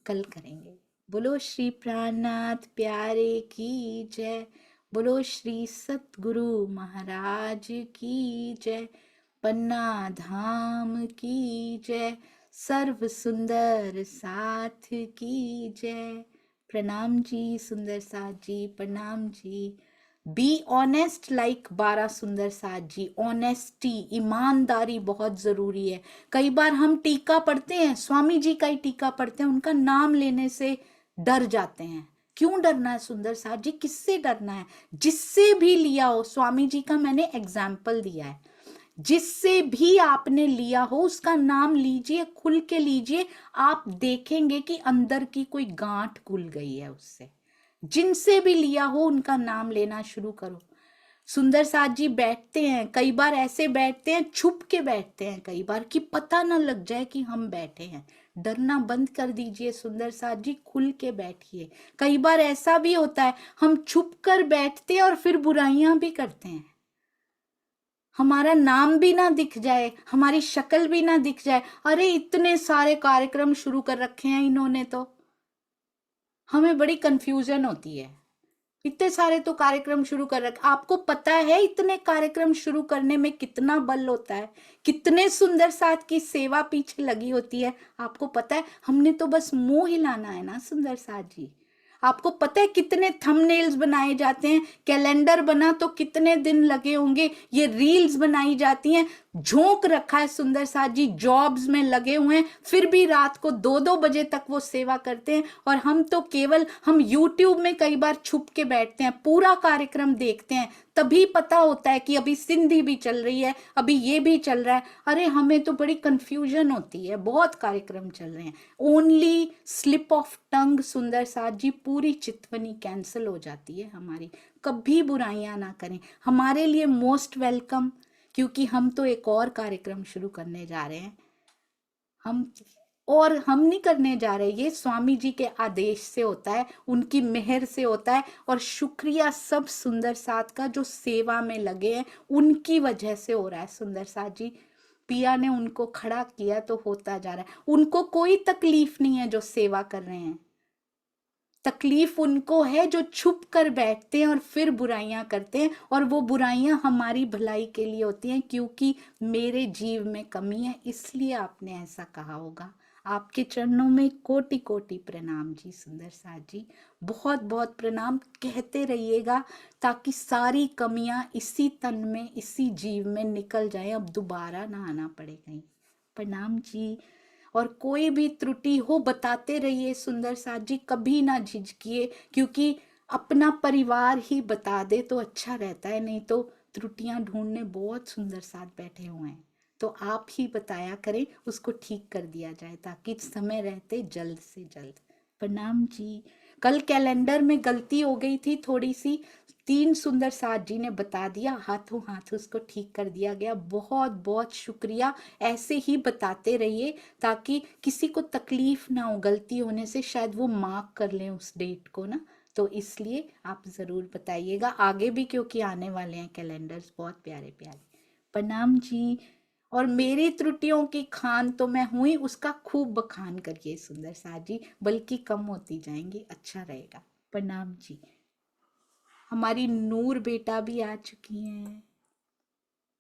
कल करेंगे। बोलो श्री प्राणनाथ प्यारे की जय, बोलो श्री सतगुरु महाराज की जय, पन्ना धाम की जय, सर्व सुंदर साथ की जय। प्रणाम जी सुंदर साथ जी, प्रणाम जी। बी ऑनेस्ट लाइक 12 सुंदर साथ जी। ऑनेस्टी, ईमानदारी बहुत जरूरी है। कई बार हम टीका पढ़ते हैं, स्वामी जी का ही टीका पढ़ते हैं, उनका नाम लेने से डर जाते हैं। क्यों डरना है सुंदर साथ जी? किससे डरना है? जिससे भी लिया हो, स्वामी जी का मैंने एग्जाम्पल दिया है, जिससे भी आपने लिया हो उसका नाम लीजिए, खुल के लीजिए, आप देखेंगे कि अंदर की कोई गांठ खुल गई है उससे। जिनसे भी लिया हो उनका नाम लेना शुरू करो। सुंदर साथ जी बैठते हैं, कई बार ऐसे बैठते हैं, छुप के बैठते हैं कई बार, कि पता ना लग जाए कि हम बैठे हैं। डरना बंद कर दीजिए सुंदर साथ जी, खुल के बैठिए। कई बार ऐसा भी होता है, हम छुप कर बैठते हैं और फिर बुराइयां भी करते हैं। हमारा नाम भी ना दिख जाए, हमारी शक्ल भी ना दिख जाए, अरे इतने सारे कार्यक्रम शुरू कर रखे हैं इन्होंने, तो हमें बड़ी कंफ्यूजन होती है। इतने सारे तो कार्यक्रम शुरू कर रखे, आपको पता है इतने कार्यक्रम शुरू करने में कितना बल होता है, कितने सुंदर साथ की सेवा पीछे लगी होती है, आपको पता है? हमने तो बस मुंह हिलाना है ना सुंदर साथ जी। आपको पता है कितने थंबनेल्स बनाए जाते हैं, कैलेंडर बना तो कितने दिन लगे होंगे, ये रील्स बनाई जाती हैं, झोंक रखा है सुंदर साथ जी, जॉब्स में लगे हुए हैं, फिर भी रात को 2-2 बजे तक वो सेवा करते हैं। और हम तो केवल, हम यूट्यूब में कई बार छुप के बैठते हैं, पूरा कार्यक्रम देखते हैं, तभी पता होता है कि अभी सिंधी भी चल रही है, अभी ये भी चल रहा है। अरे हमें तो बड़ी कंफ्यूजन होती है, बहुत कार्यक्रम चल रहे हैं। ओनली स्लिप ऑफ टंग सुंदर साथ जी, पूरी चितवनी कैंसिल हो जाती है हमारी। कभी बुराइयां ना करें, हमारे लिए मोस्ट वेलकम, क्योंकि हम तो एक और कार्यक्रम शुरू करने जा रहे हैं। हम और हम नहीं करने जा रहे, ये स्वामी जी के आदेश से होता है, उनकी मेहर से होता है। और शुक्रिया सब सुंदर साथ का जो सेवा में लगे हैं, उनकी वजह से हो रहा है। सुंदर साथ जी, पिया ने उनको खड़ा किया तो होता जा रहा है। उनको कोई तकलीफ नहीं है जो सेवा कर रहे हैं, तकलीफ उनको है जो छुप कर बैठते हैं और फिर बुराइयां करते हैं, और वो बुराइयां हमारी भलाई के लिए होती हैं, क्योंकि मेरे जीव में कमी है, इसलिए आपने ऐसा कहा होगा। आपके चरणों में कोटि कोटि प्रणाम जी सुंदर साथ जी, बहुत बहुत प्रणाम। कहते रहिएगा ताकि सारी कमियां इसी तन में, इसी जीव में निकल जाए, अब दोबारा ना आना पड़े कहीं। प्रणाम जी। और कोई भी त्रुटि हो बताते रहिए सुंदर साथ जी, कभी ना झिझकिए, क्योंकि अपना परिवार ही बता दे तो अच्छा रहता है, नहीं तो त्रुटियां ढूंढने बहुत सुंदर साथ बैठे हुए हैं। तो आप ही बताया करें, उसको ठीक कर दिया जाए ताकि समय रहते जल्द से जल्द। प्रणाम जी। कल कैलेंडर में गलती हो गई थी थोड़ी सी, 3 सुंदर साथ जी ने बता दिया, हाथों हाथ उसको ठीक कर दिया गया। बहुत बहुत शुक्रिया। ऐसे ही बताते रहिए ताकि किसी को तकलीफ ना हो, गलती होने से शायद वो मार्क कर लें उस डेट को ना, तो इसलिए आप जरूर बताइएगा आगे भी, क्योंकि आने वाले हैं कैलेंडर्स बहुत प्यारे प्यारे। प्रणाम जी। और मेरी त्रुटियों की खान तो मैं हुई, उसका खूब बखान करिए सुंदर साथ जी, बल्कि कम होती जाएंगी, अच्छा रहेगा। प्रणाम जी। हमारी नूर बेटा भी आ चुकी हैं।